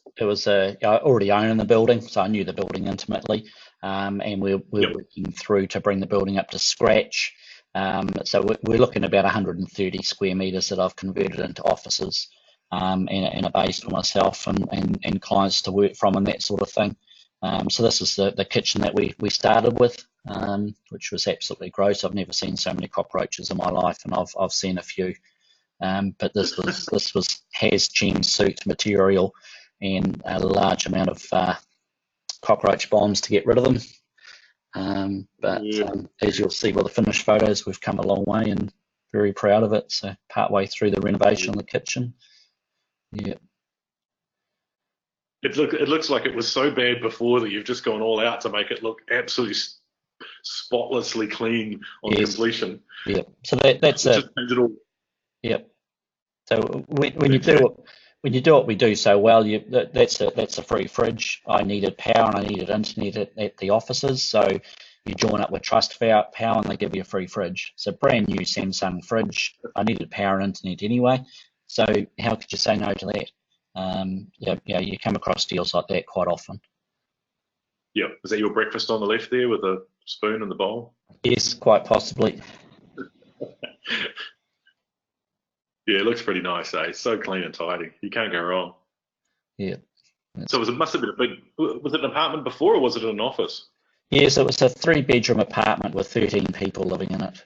I already own the building, so I knew the building intimately, and we're working through to bring the building up to scratch. So we're looking at about 130 square meters that I've converted into offices, and a base for myself and clients to work from and that sort of thing. So this is the kitchen that we started with, which was absolutely gross. I've never seen so many cockroaches in my life, and I've seen a few. But this was has-chem suit material and a large amount of cockroach bombs to get rid of them. As you'll see with the finished photos, we've come a long way and very proud of it. So partway through the renovation of the kitchen. Yeah. It looks like it was so bad before that you've just gone all out to make it look absolutely spotlessly clean on completion. Yeah. So that's it. Yep. So when you do what we do so well, that's a free fridge. I needed power and I needed internet at the offices, so you join up with Trust Power and they give you a free fridge. So brand new Samsung fridge. I needed power and internet anyway, so how could you say no to that? You come across deals like that quite often. Yeah, is that your breakfast on the left there with the spoon and the bowl? Yes, quite possibly. Yeah, it looks pretty nice, eh? So clean and tidy. You can't go wrong. Yeah. So it must have been was it an apartment before or was it an office? Yes, it was a 3-bedroom apartment with 13 people living in it.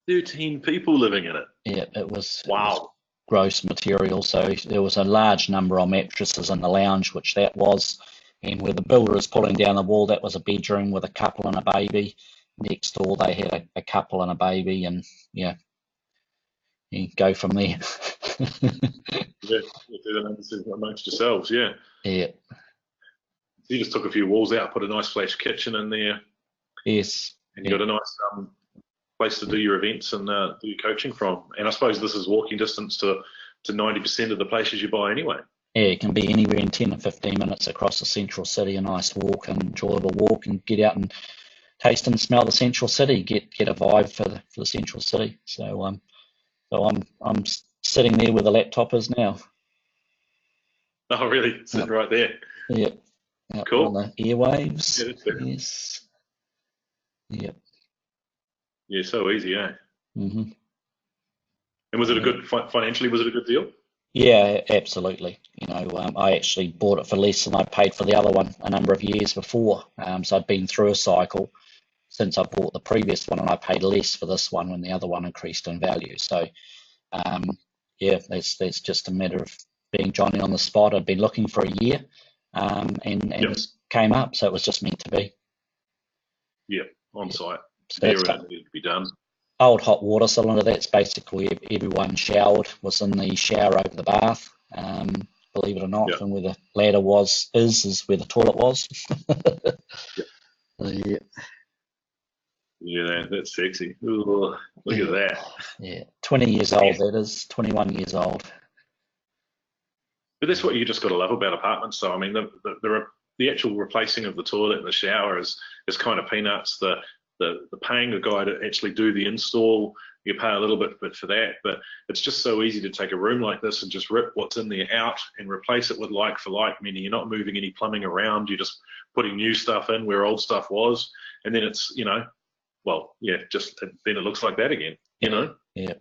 13 people living in it? Yeah, it was. Wow. It was gross material. So there was a large number of mattresses in the lounge, which that was. And where the builder is pulling down the wall, that was a bedroom with a couple and a baby. Next door, they had a couple and a baby, and yeah. You go from there. Yeah, do that amongst yourselves, yeah. Yeah. So you just took a few walls out, put a nice flash kitchen in there. Yes. And you got a nice place to do your events and do your coaching from. And I suppose this is walking distance to 90% of the places you buy anyway. Yeah, it can be anywhere in 10 or 15 minutes across the central city, a nice walk, an enjoyable walk, and get out and taste and smell the central city, get a vibe for the central city. So I'm sitting there where the laptop is now. Oh, really? Sitting right there. Yeah. Cool. On the airwaves. Yeah, yes. Yep. Yeah, so easy, eh? Mhm. And was it a good financially? Was it a good deal? Yeah, absolutely. I actually bought it for less than I paid for the other one a number of years before. So I'd been through a cycle since I bought the previous one, and I paid less for this one when the other one increased in value. So, that's just a matter of being Johnny on the spot. I'd been looking for a year, and this came up, so it was just meant to be. Yeah, on site. So There it needed to be done. Old hot water cylinder. That's basically everyone showered was in the shower over the bath. Believe it or not, and where the ladder is where the toilet was. Yeah. Yeah, that's sexy. Ooh, look at that. Yeah, 20 years old, that is. 21 years old. But that's what you just got to love about apartments. So, I mean, the actual replacing of the toilet and the shower is kind of peanuts. The paying the guy to actually do the install, you pay a little bit for that. But it's just so easy to take a room like this and just rip what's in there out and replace it with like for like, meaning you're not moving any plumbing around. You're just putting new stuff in where old stuff was. And then it's, well, yeah, just then it looks like that again. You know, Yeah.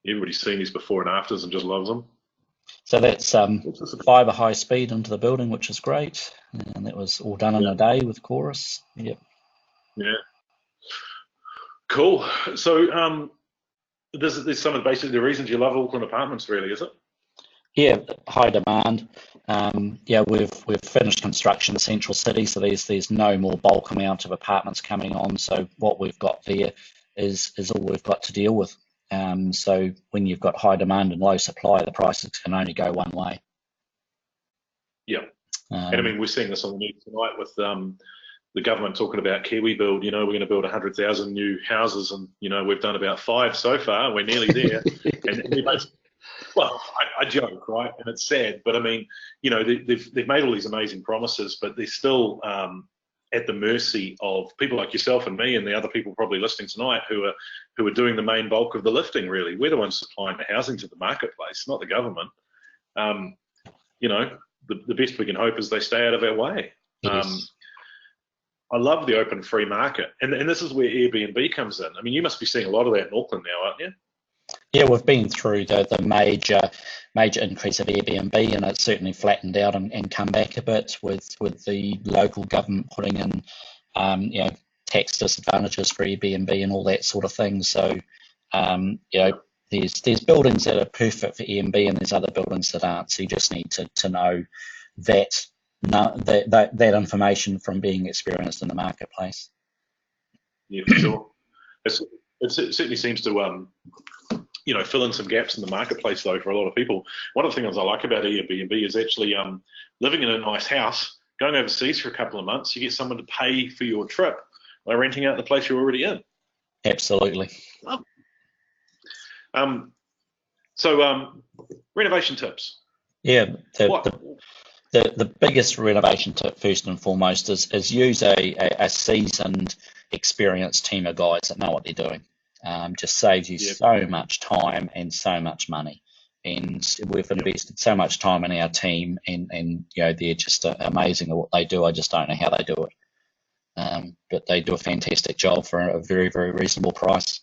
everybody's seen these before and afters and just loves them. So that's Which is fibre high speed into the building, which is great, and that was all done in yeah, a day with Chorus. Yep. yeah, cool. So there's some of basically the reasons you love Auckland apartments, really, is it? Yeah, high demand. Yeah, we've finished construction of Central City, so there's no more bulk amount of apartments coming on. So what we've got there is all we've got to deal with. So when you've got high demand and low supply, the prices can only go one way. Yeah, and I mean we're seeing this on the news tonight with the government talking about Kiwi Build. You know, we're going to build 100,000 new houses, and you know we've done about 5 so far. We're nearly there, and we basically, well, I joke, right? And it's sad, but I mean, you know, they've made all these amazing promises, but they're still at the mercy of people like yourself and me and the other people probably listening tonight who are doing the main bulk of the lifting. Really, we're the ones supplying the housing to the marketplace, not the government. You know, the best we can hope is they stay out of our way. Yes. I love the open free market, and this is where Airbnb comes in. I mean, you must be seeing a lot of that in Auckland now, aren't you? Yeah, we've been through the major increase of Airbnb, and it's certainly flattened out and come back a bit with the local government putting in you know, tax disadvantages for Airbnb and all that sort of thing. So you know, there's buildings that are perfect for Airbnb and there's other buildings that aren't. So you just need to know that that information from being experienced in the marketplace. Yeah, for sure. It certainly seems to you know, fill in some gaps in the marketplace though for a lot of people. One of the things I like about Airbnb is actually living in a nice house, going overseas for a couple of months, you get someone to pay for your trip by renting out the place you're already in. Absolutely. So renovation tips. Yeah, What? the biggest renovation tip, first and foremost, is use a seasoned, experienced team of guys that know what they're doing. Just saves you Yeah, so much time and so much money. And we've yeah, invested so much time in our team, and you know they're just amazing at what they do. I just don't know how they do it, but they do a fantastic job for a very, very reasonable price.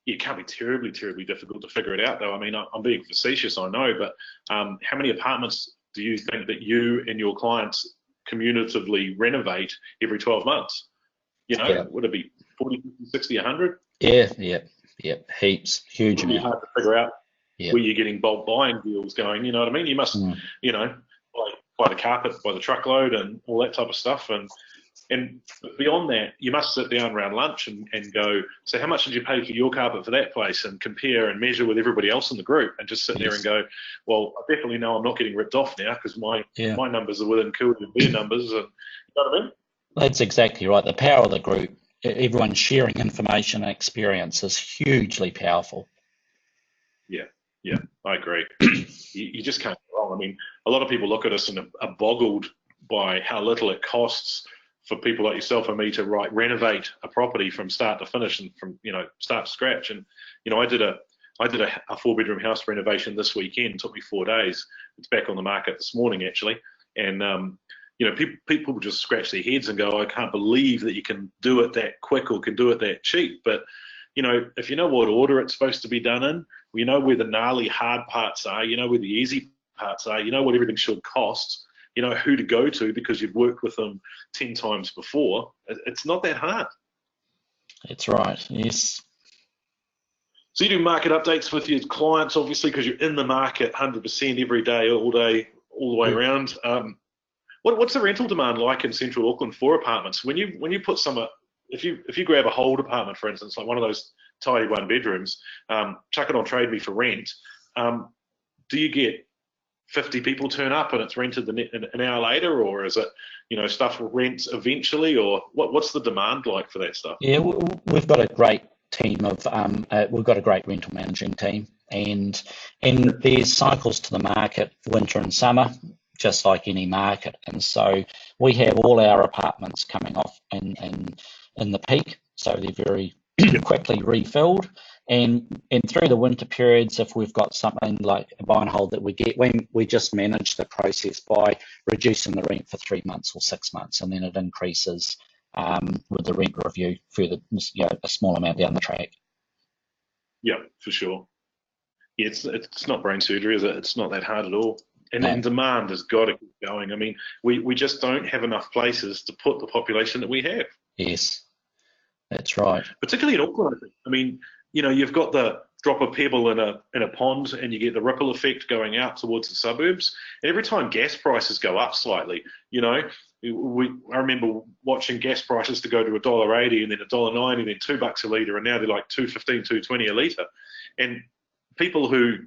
it can't be terribly, terribly difficult to figure it out though. I mean, I'm being facetious, I know, but how many apartments do you think that you and your clients cumulatively renovate every 12 months? You Yeah, know, would it be 40, 50, 60, 100? yeah, heaps, huge It'd be amount. hard to figure out Yeah. where you're getting bulk buying deals going. You know what I mean? You must, Mm. you know, buy the carpet, buy the truckload, and all that type of stuff. And beyond that, you must sit down around lunch and go, so how much did you pay for your carpet for that place, and compare and measure with everybody else in the group, and just sit there and Yes. go, well, I definitely know I'm not getting ripped off now because Yeah. my numbers are within cool of their numbers, and you know what I mean? That's exactly right. The power of the group, everyone sharing information and experience is hugely powerful. Yeah, I agree. You just can't go wrong. I mean, a lot of people look at us and are boggled by how little it costs for people like yourself and me to renovate a property from start to finish and from, you know, start to scratch. And you know, I did a 4-bedroom house renovation this weekend. It took me 4 days. It's back on the market this morning actually, and you know, people just scratch their heads and go, I can't believe that you can do it that quick or can do it that cheap. But you know, if you know what order it's supposed to be done in, you know where the gnarly hard parts are, you know where the easy parts are, you know what everything should cost, you know who to go to because you've worked with them 10 times before. It's not that hard. That's right. Yes. So you do market updates with your clients, obviously, because you're in the market 100% every day, all the way around. What's the rental demand like in Central Auckland for apartments? When you put some, if you grab a hold apartment, for instance, like one of those tidy 1-bedrooms, chuck it on Trade Me for rent, do you get 50 people turn up and it's rented an hour later, or is it, you know, stuff rents eventually, or what's the demand like for that stuff? Yeah, we've got a great team of we've got a great rental managing team, and there's cycles to the market, winter and summer, just like any market. And so we have all our apartments coming off in the peak, so they're very quickly refilled. And through the winter periods, if we've got something like a buy and hold that we get, when we just manage the process by reducing the rent for 3 months or 6 months, and then it increases with the rent review further, a small amount down the track. Yeah, for sure. Yeah, it's not brain surgery, is it? It's not that hard at all. And, No. and demand has got to keep going. I mean, we just don't have enough places to put the population that we have. Yes, that's right. Particularly in Auckland, I think. I mean, you've got the drop a pebble in a pond, and you get the ripple effect going out towards the suburbs. And every time gas prices go up slightly, I remember watching gas prices to go to $1.80 and then $1.90 and then $2 a litre, and now they're like $2.15, $2.20 a litre. And people who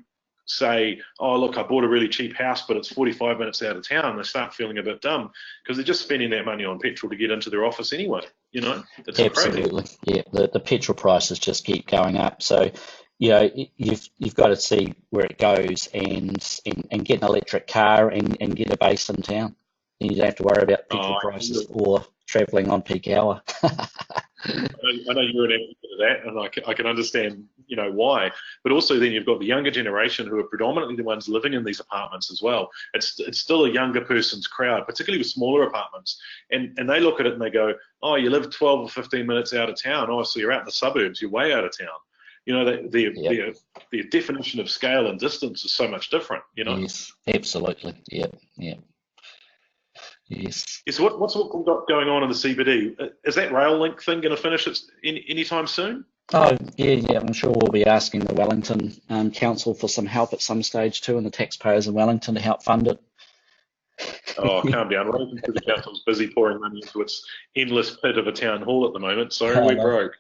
say, oh, look, I bought a really cheap house, but it's 45 minutes out of town, they start feeling a bit dumb because they're just spending that money on petrol to get into their office anyway. It's Absolutely. crazy. Yeah, the petrol prices just keep going up. So, you've got to see where it goes and get an electric car and get a base in town. You don't have to worry about petrol prices or travelling on peak hour. I know you're an advocate of that, and I can understand, why. But also, then you've got the younger generation who are predominantly the ones living in these apartments as well. It's still a younger person's crowd, particularly with smaller apartments, and they look at it and they go, oh, you live 12 or 15 minutes out of town. Oh, so you're out in the suburbs. You're way out of town. The definition of scale and distance is so much different. Yes, absolutely. Yeah. Yes. So what's Auckland got going on in the CBD? Is that rail link thing going to finish anytime soon? Oh, yeah. I'm sure we'll be asking the Wellington Council for some help at some stage too, and the taxpayers in Wellington to help fund it. Oh, calm down. Wellington City Council's busy pouring money into its endless pit of a town hall at the moment. Sorry, we're broke.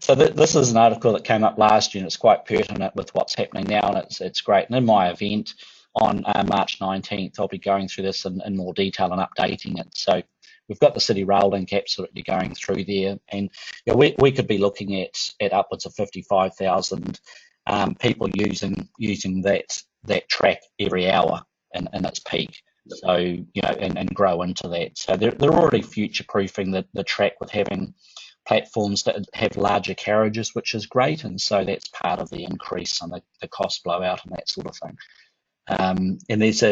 So this is an article that came up last year, and it's quite pertinent with what's happening now, and it's great. And in my event on March 19th, I'll be going through this in more detail and updating it. So we've got the City Rail Link absolutely going through there, and we could be looking at upwards of 55,000 people using that track every hour in its peak. So and grow into that. So they're already future-proofing the track with having platforms that have larger carriages, which is great, and so that's part of the increase on the cost blowout and that sort of thing. And there's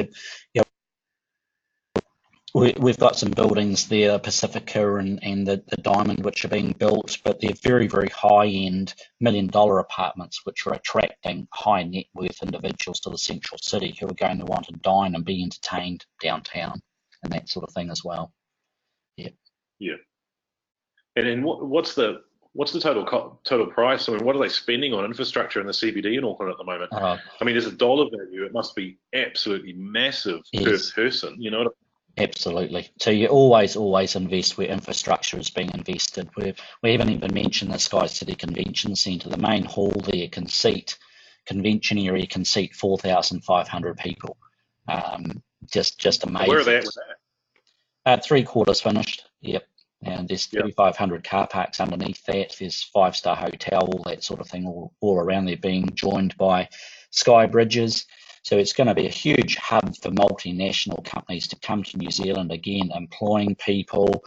we've got some buildings there, Pacifica and the Diamond, which are being built, but they're very, very high-end $1 million apartments, which are attracting high net worth individuals to the central city who are going to want to dine and be entertained downtown and that sort of thing as well. Yeah. And then what's the total price? I mean, what are they spending on infrastructure in the CBD in Auckland at the moment? I mean, as a dollar value, it must be absolutely massive per person. Absolutely. So you always invest where infrastructure is being invested. We haven't even mentioned the Sky City Convention Centre. The main hall there convention area can seat 4,500 people. Just amazing. Where are they at with that? 3/4 finished. Yep. And there's 3,500 car parks underneath that. There's 5-star hotel, all that sort of thing, all around there, being joined by sky bridges. So it's going to be a huge hub for multinational companies to come to New Zealand again, employing people,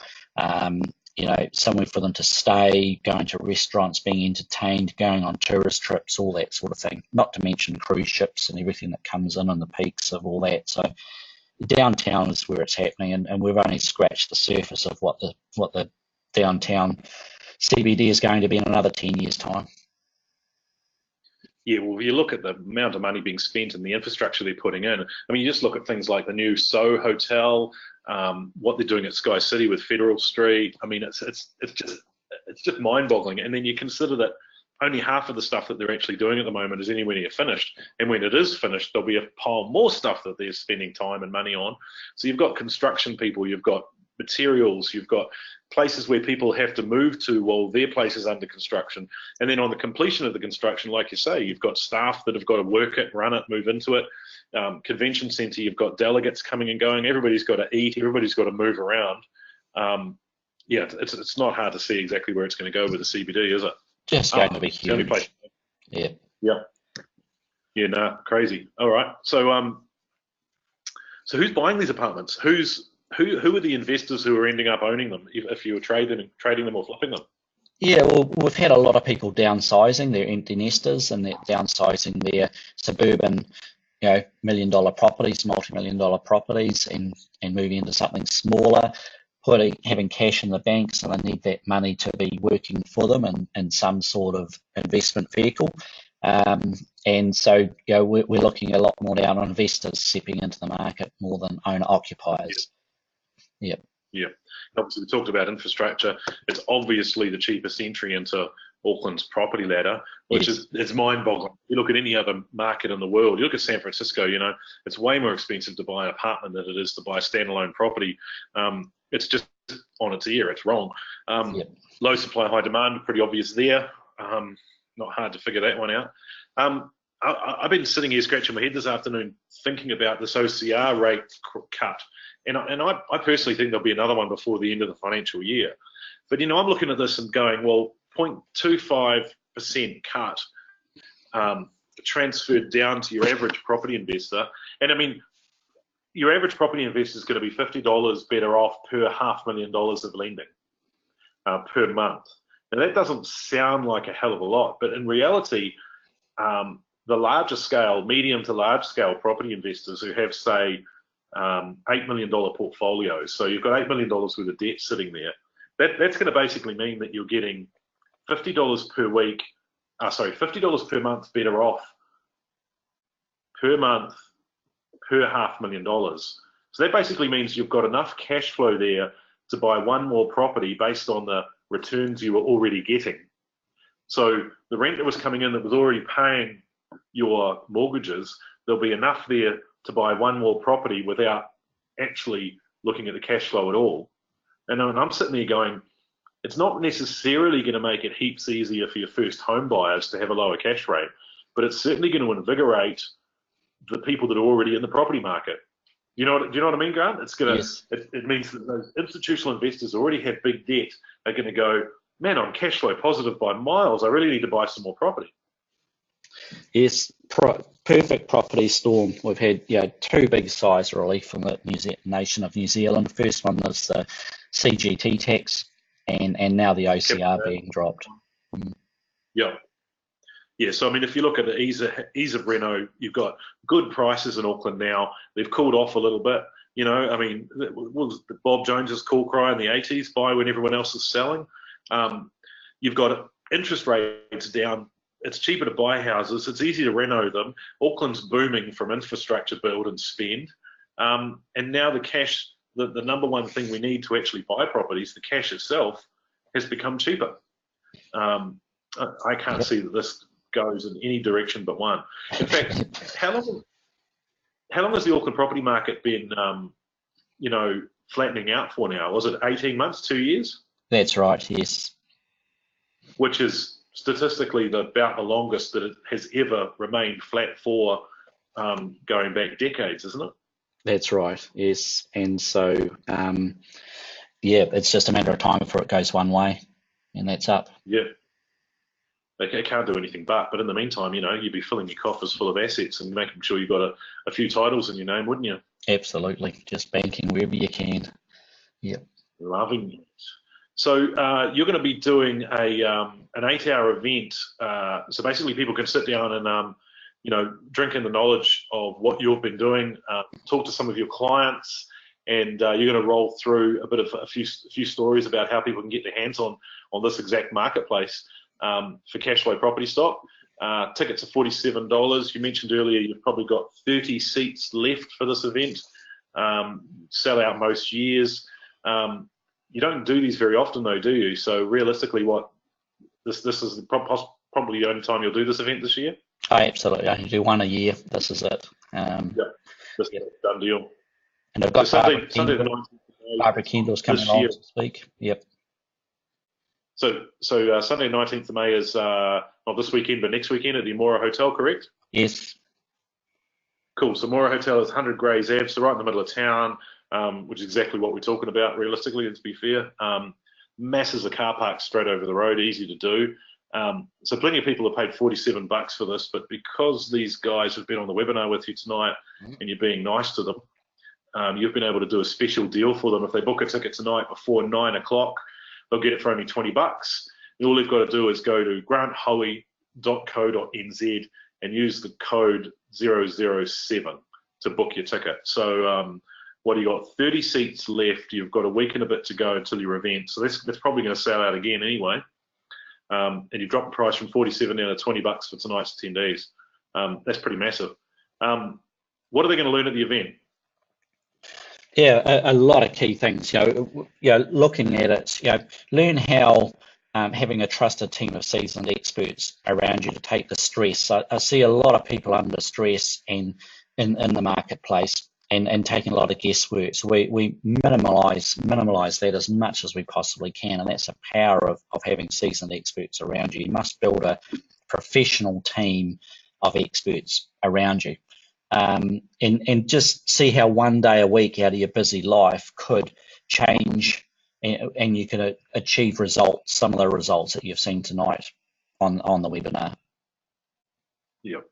somewhere for them to stay, going to restaurants, being entertained, going on tourist trips, all that sort of thing. Not to mention cruise ships and everything that comes in and the peaks of all that. So downtown is where it's happening, and we've only scratched the surface of what the downtown CBD is going to be in another 10 years' time. Yeah, well, if you look at the amount of money being spent and the infrastructure they're putting in, I mean, you just look at things like the new So Hotel, what they're doing at Sky City with Federal Street. I mean, it's just mind-boggling. And then you consider that only half of the stuff that they're actually doing at the moment is anywhere near finished. And when it is finished, there'll be a pile more stuff that they're spending time and money on. So you've got construction people, you've got materials, you've got places where people have to move to while their place is under construction. And then on the completion of the construction, like you say, you've got staff that have got to work it, run it, move into it. Convention centre, you've got delegates coming and going. Everybody's got to eat. Everybody's got to move around. It's not hard to see exactly where it's going to go with the CBD, is it? Just going to be huge. Yeah, no, crazy. All right. So who's buying these apartments? Who are the investors who are ending up owning them if you were trading them or flipping them? Yeah, well, we've had a lot of people downsizing their empty nesters, and they're downsizing their suburban, million-dollar properties, multi-million-dollar properties, and moving into something smaller, having cash in the bank, so they need that money to be working for them in some sort of investment vehicle. And so, we're looking a lot more now on investors stepping into the market more than owner occupiers. Yeah. Yeah. Obviously, we talked about infrastructure. It's obviously the cheapest entry into Auckland's property ladder, which Yes. is mind-boggling. You look at any other market in the world, you look at San Francisco, it's way more expensive to buy an apartment than it is to buy a standalone property. It's just on its ear. It's wrong. Yep. Low supply, high demand, pretty obvious there. Not hard to figure that one out. I've been sitting here scratching my head this afternoon thinking about this OCR rate cut. And I personally think there'll be another one before the end of the financial year. But, I'm looking at this and going, well, 0.25% cut transferred down to your average property investor. And, I mean, your average property investor is going to be $50 better off per $500,000 of lending per month. Now, that doesn't sound like a hell of a lot, but in reality, the larger scale, medium to large scale property investors who have, say, $8 million portfolios, so you've got $8 million worth of debt sitting there, that's going to basically mean that you're getting $50 per month better off per month per $500,000. So that basically means you've got enough cash flow there to buy one more property based on the returns you were already getting. So the rent that was coming in that was already paying your mortgages, there'll be enough there to buy one more property without actually looking at the cash flow at all. And I'm sitting there going, it's not necessarily going to make it heaps easier for your first home buyers to have a lower cash rate, but it's certainly going to invigorate the people that are already in the property market. Do you know what I mean, Grant? It's going to, Yes. it means that those institutional investors who already have big debt are going to go, man, I'm cash flow positive by miles. I really need to buy some more property. Yes, perfect property storm. We've had two big size relief from the nation of New Zealand. The first one was the CGT tax, and now the OCR being dropped. Yeah. Yeah, so I mean, if you look at the ease of reno, you've got good prices in Auckland now. They've cooled off a little bit. I mean, was Bob Jones's call cry in the 80s, buy when everyone else is selling. You've got interest rates down. It's cheaper to buy houses. It's easy to reno them. Auckland's booming from infrastructure build and spend. And now the cash, the number one thing we need to actually buy properties, the cash itself, has become cheaper. I can't see that this goes in any direction but one. In fact, how long has the Auckland property market been, flattening out for now? Was it 18 months, 2 years? That's right, yes. Which is statistically about the longest that it has ever remained flat for, going back decades, isn't it? That's right, yes. And so, it's just a matter of time before it goes one way, and that's up. Yeah. They can't do anything but in the meantime, you'd be filling your coffers full of assets and making sure you've got a few titles in your name, wouldn't you? Absolutely, just banking wherever you can. Yep. Loving it. So you're going to be doing an 8-hour event. So basically people can sit down and, drink in the knowledge of what you've been doing, talk to some of your clients, and you're going to roll through a few stories about how people can get their hands on this exact marketplace for cash flow property stock. Tickets are $47. You mentioned earlier you've probably got 30 seats left for this event. Sell out most years. You don't do these very often though, do you? So realistically, this is probably the only time you'll do this event this year? Oh, absolutely. I do one a year. This is it. This is a done deal. And I've got So Barbara Kendall's coming along to speak. Yep. So Sunday 19th of May is not this weekend, but next weekend at the Amora Hotel, correct? Yes. Cool. So Amora Hotel is 100 Grays Ave, so right in the middle of town, which is exactly what we're talking about, realistically, and to be fair. Masses of car parks straight over the road, easy to do. So plenty of people have paid $47 for this, but because these guys have been on the webinar with you tonight and you're being nice to them, you've been able to do a special deal for them. If they book a ticket tonight before 9 o'clock, they'll get it for only $20. all you've got to do is go to granthoey.co.nz and use the code 007 to book your ticket. So what do you got? 30 seats left. You've got a week and a bit to go until your event. So that's probably going to sell out again anyway. And you drop the price from 47 down to $20 for tonight's attendees. That's pretty massive. What are they going to learn at the event? Yeah, a lot of key things. Looking at it, learn how having a trusted team of seasoned experts around you to take the stress. I see a lot of people under stress and in the marketplace and taking a lot of guesswork. So we minimise that as much as we possibly can, and that's the power of having seasoned experts around you. You must build a professional team of experts around you. And just see how one day a week out of your busy life could change, and you can achieve results, some of the results that you've seen tonight on the webinar. Yep.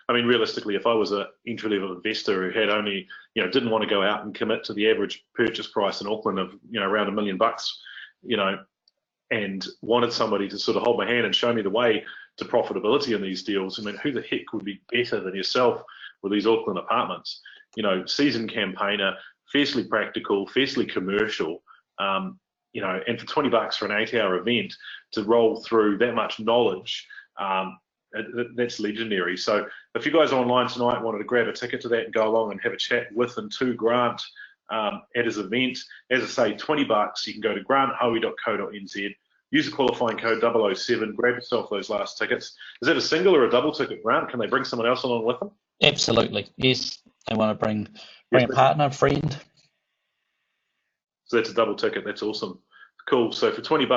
I mean, realistically, if I was an entry-level investor who had only, didn't want to go out and commit to the average purchase price in Auckland of, around $1 million, and wanted somebody to sort of hold my hand and show me the way to profitability in these deals, I mean, who the heck would be better than yourself with these Auckland apartments? Seasoned campaigner, fiercely practical, fiercely commercial, and for $20 for an 8-hour event to roll through that much knowledge, that's legendary. So if you guys are online tonight wanted to grab a ticket to that and go along and have a chat with and to Grant at his event, as I say, $20, you can go to granthoey.co.nz, use the qualifying code 007, grab yourself those last tickets. Is that a single or a double ticket, Grant? Can they bring someone else along with them? Absolutely, yes. They want to bring a partner, friend. So that's a double ticket. That's awesome. Cool. So for $20,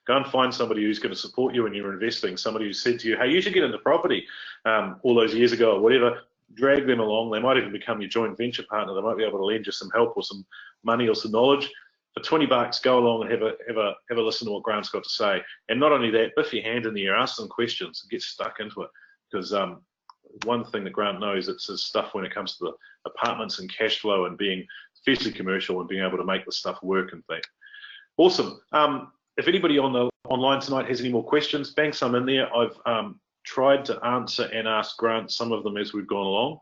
go and find somebody who's going to support you when you're investing, somebody who said to you, hey, you should get into property all those years ago or whatever. Drag them along. They might even become your joint venture partner. They might be able to lend you some help or some money or some knowledge. For $20, go along and have a listen to what Grant's got to say. And not only that, biff your hand in the air, ask some questions, and get stuck into it. Because one thing that Grant knows, it's his stuff when it comes to the apartments and cash flow and being fiercely commercial and being able to make the stuff work and things. Awesome. If anybody online tonight has any more questions, bang some in there. I've tried to answer and ask Grant some of them as we've gone along.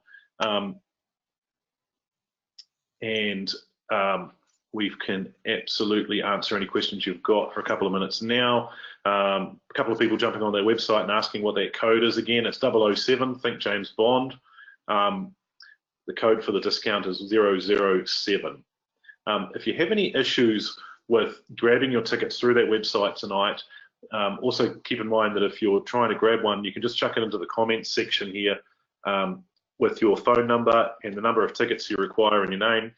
We can absolutely answer any questions you've got for a couple of minutes now. A couple of people jumping on their website and asking what that code is again. It's 007, think James Bond. The code for the discount is 007. If you have any issues with grabbing your tickets through that website tonight, also keep in mind that if you're trying to grab one, you can just chuck it into the comments section here with your phone number and the number of tickets you require and your name.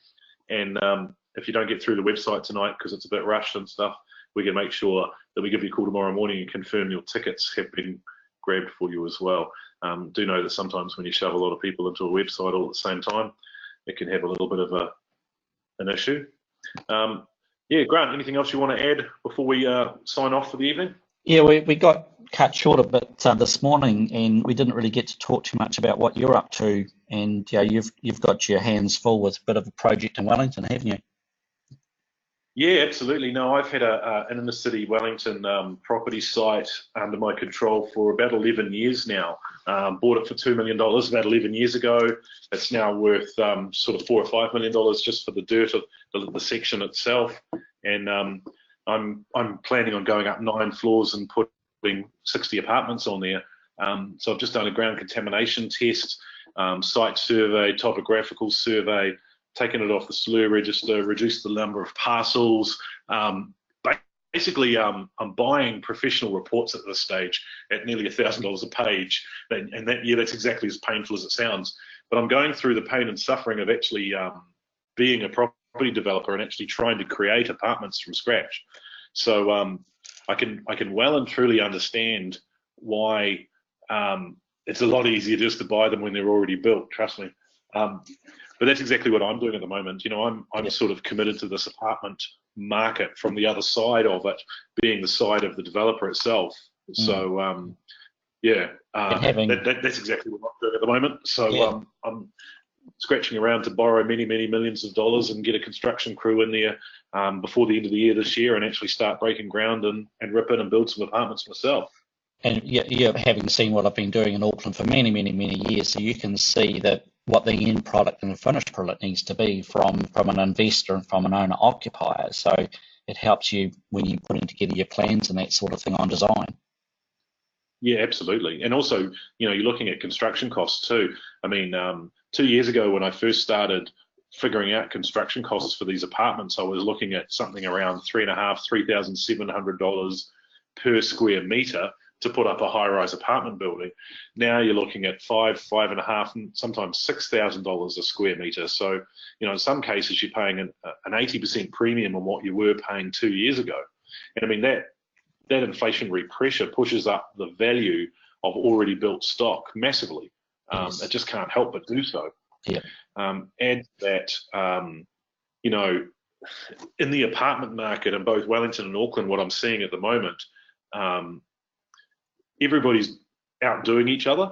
And if you don't get through the website tonight because it's a bit rushed and stuff, we can make sure that we give you a call tomorrow morning and confirm your tickets have been grabbed for you as well. Do know that sometimes when you shove a lot of people into a website all at the same time, it can have a little bit of an issue. Yeah, Grant, anything else you want to add before we sign off for the evening? Yeah, we got cut short a bit this morning, and we didn't really get to talk too much about what you're up to. And you've got your hands full with a bit of a project in Wellington, haven't you? Yeah, absolutely. No, I've had an inner city Wellington property site under my control for about 11 years now. Bought it for $2 million about 11 years ago. It's now worth sort of $4 or $5 million just for the dirt of the section itself. And I'm planning on going up 9 floors and putting 60 apartments on there. So I've just done a ground contamination test, site survey, topographical survey, taken it off the slur register, reduced the number of parcels. Basically, I'm buying professional reports at this stage at nearly $1,000 a page. And that's exactly as painful as it sounds. But I'm going through the pain and suffering of actually being a property developer and actually trying to create apartments from scratch. So I can well and truly understand why it's a lot easier just to buy them when they're already built, trust me. But that's exactly what I'm doing at the moment. I'm sort of committed to this apartment market from the other side of it, being the side of the developer itself. So that's exactly what I'm doing at the moment. So scratching around to borrow many, many millions of dollars and get a construction crew in there before the end of the year this year and actually start breaking ground and rip in and build some apartments myself. And yeah, having seen what I've been doing in Auckland for many, many, many years, so you can see that what the end product and the finished product needs to be from an investor and from an owner occupier. So it helps you when you're putting together your plans and that sort of thing on design. Yeah, absolutely. And also, you're looking at construction costs too. I mean, 2 years ago when I first started figuring out construction costs for these apartments, I was looking at something around $3,700 per square meter to put up a high-rise apartment building. Now you're looking at $5,500, and sometimes $6,000 a square meter. So, in some cases you're paying an 80% premium on what you were paying 2 years ago. And I mean, that inflationary pressure pushes up the value of already built stock massively. Yes. It just can't help but do so. Yeah. Add that, in the apartment market in both Wellington and Auckland, what I'm seeing at the moment, everybody's outdoing each other.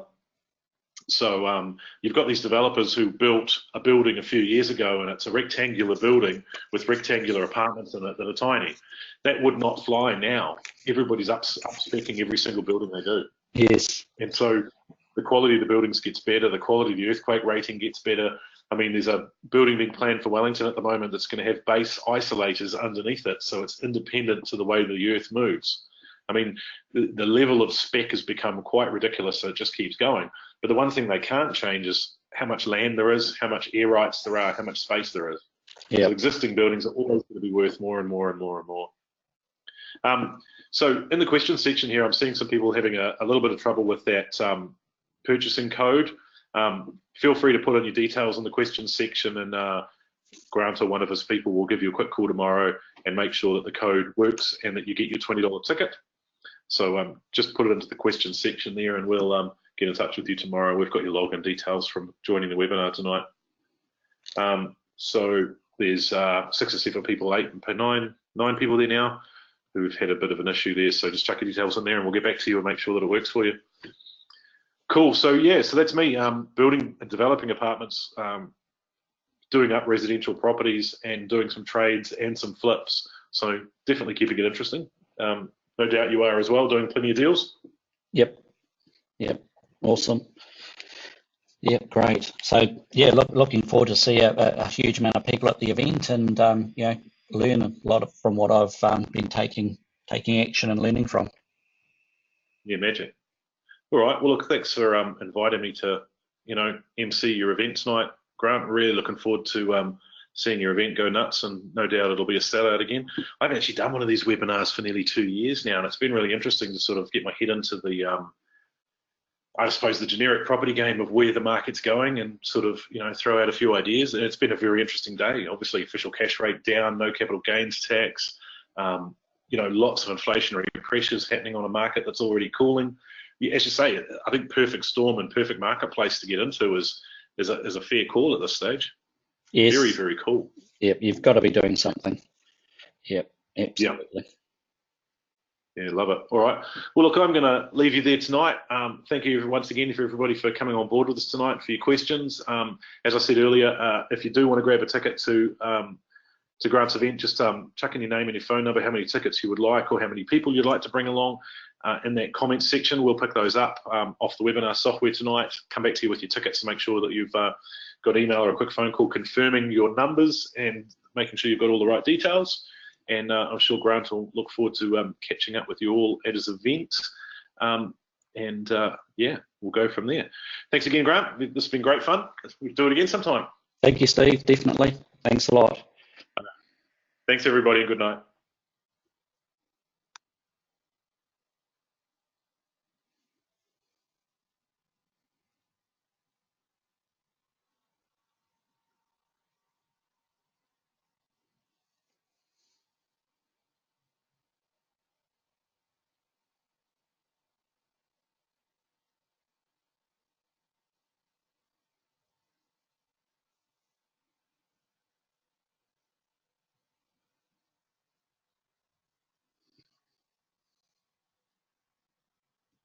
So you've got these developers who built a building a few years ago, and it's a rectangular building with rectangular apartments in it that are tiny. That would not fly now. Everybody's up-speccing every single building they do. Yes. And so the quality of the buildings gets better, the quality of the earthquake rating gets better. I mean, there's a building being planned for Wellington at the moment that's going to have base isolators underneath it, so it's independent to the way the earth moves. I mean, the level of spec has become quite ridiculous, so it just keeps going. But the one thing they can't change is how much land there is, how much air rights there are, how much space there is. Yeah. So existing buildings are always going to be worth more and more and more and more. So in the question section here, I'm seeing some people having a little bit of trouble with that purchasing code. Feel free to put in your details in the questions section, and Grant or one of his people will give you a quick call tomorrow and make sure that the code works and that you get your $20 ticket. So just put it into the questions section there, and we'll get in touch with you tomorrow. We've got your login details from joining the webinar tonight. So there's 6 or 7 people, 9 people there now who've had a bit of an issue there. So just chuck your details in there and we'll get back to you and make sure that it works for you. Cool. So yeah, so that's me building and developing apartments, doing up residential properties and doing some trades and some flips. So definitely keeping it interesting. No doubt you are as well, doing plenty of deals. Yep. Awesome. Yep, great. So yeah, looking forward to see a huge amount of people at the event, and learn a lot from what I've been taking action and learning from. Yeah, magic. All right. Well, look, thanks for inviting me to MC your event tonight, Grant. Really looking forward to seeing your event go nuts, and no doubt it'll be a sellout again. I've actually done one of these webinars for nearly 2 years now, and it's been really interesting to sort of get my head into the I suppose the generic property game of where the market's going, and sort of throw out a few ideas. And it's been a very interesting day. Obviously, official cash rate down, no capital gains tax, lots of inflationary pressures happening on a market that's already cooling. Yeah, as you say, I think perfect storm and perfect marketplace to get into is a fair call at this stage. Yes. Very, very cool. Yep, you've got to be doing something. Yep, absolutely. Yeah, love it. All right. Well, look, I'm going to leave you there tonight. Thank you once again for everybody for coming on board with us tonight, for your questions. As I said earlier, if you do want to grab a ticket to Grant's event, just chuck in your name and your phone number, how many tickets you would like, or how many people you'd like to bring along in that comments section. We'll pick those up off the webinar software tonight. Come back to you with your tickets to make sure that you've got an email or a quick phone call confirming your numbers and making sure you've got all the right details. And I'm sure Grant will look forward to catching up with you all at his event. Yeah, we'll go from there. Thanks again, Grant. This has been great fun. We'll do it again sometime. Thank you, Steve. Definitely. Thanks a lot. Thanks, everybody, and good night.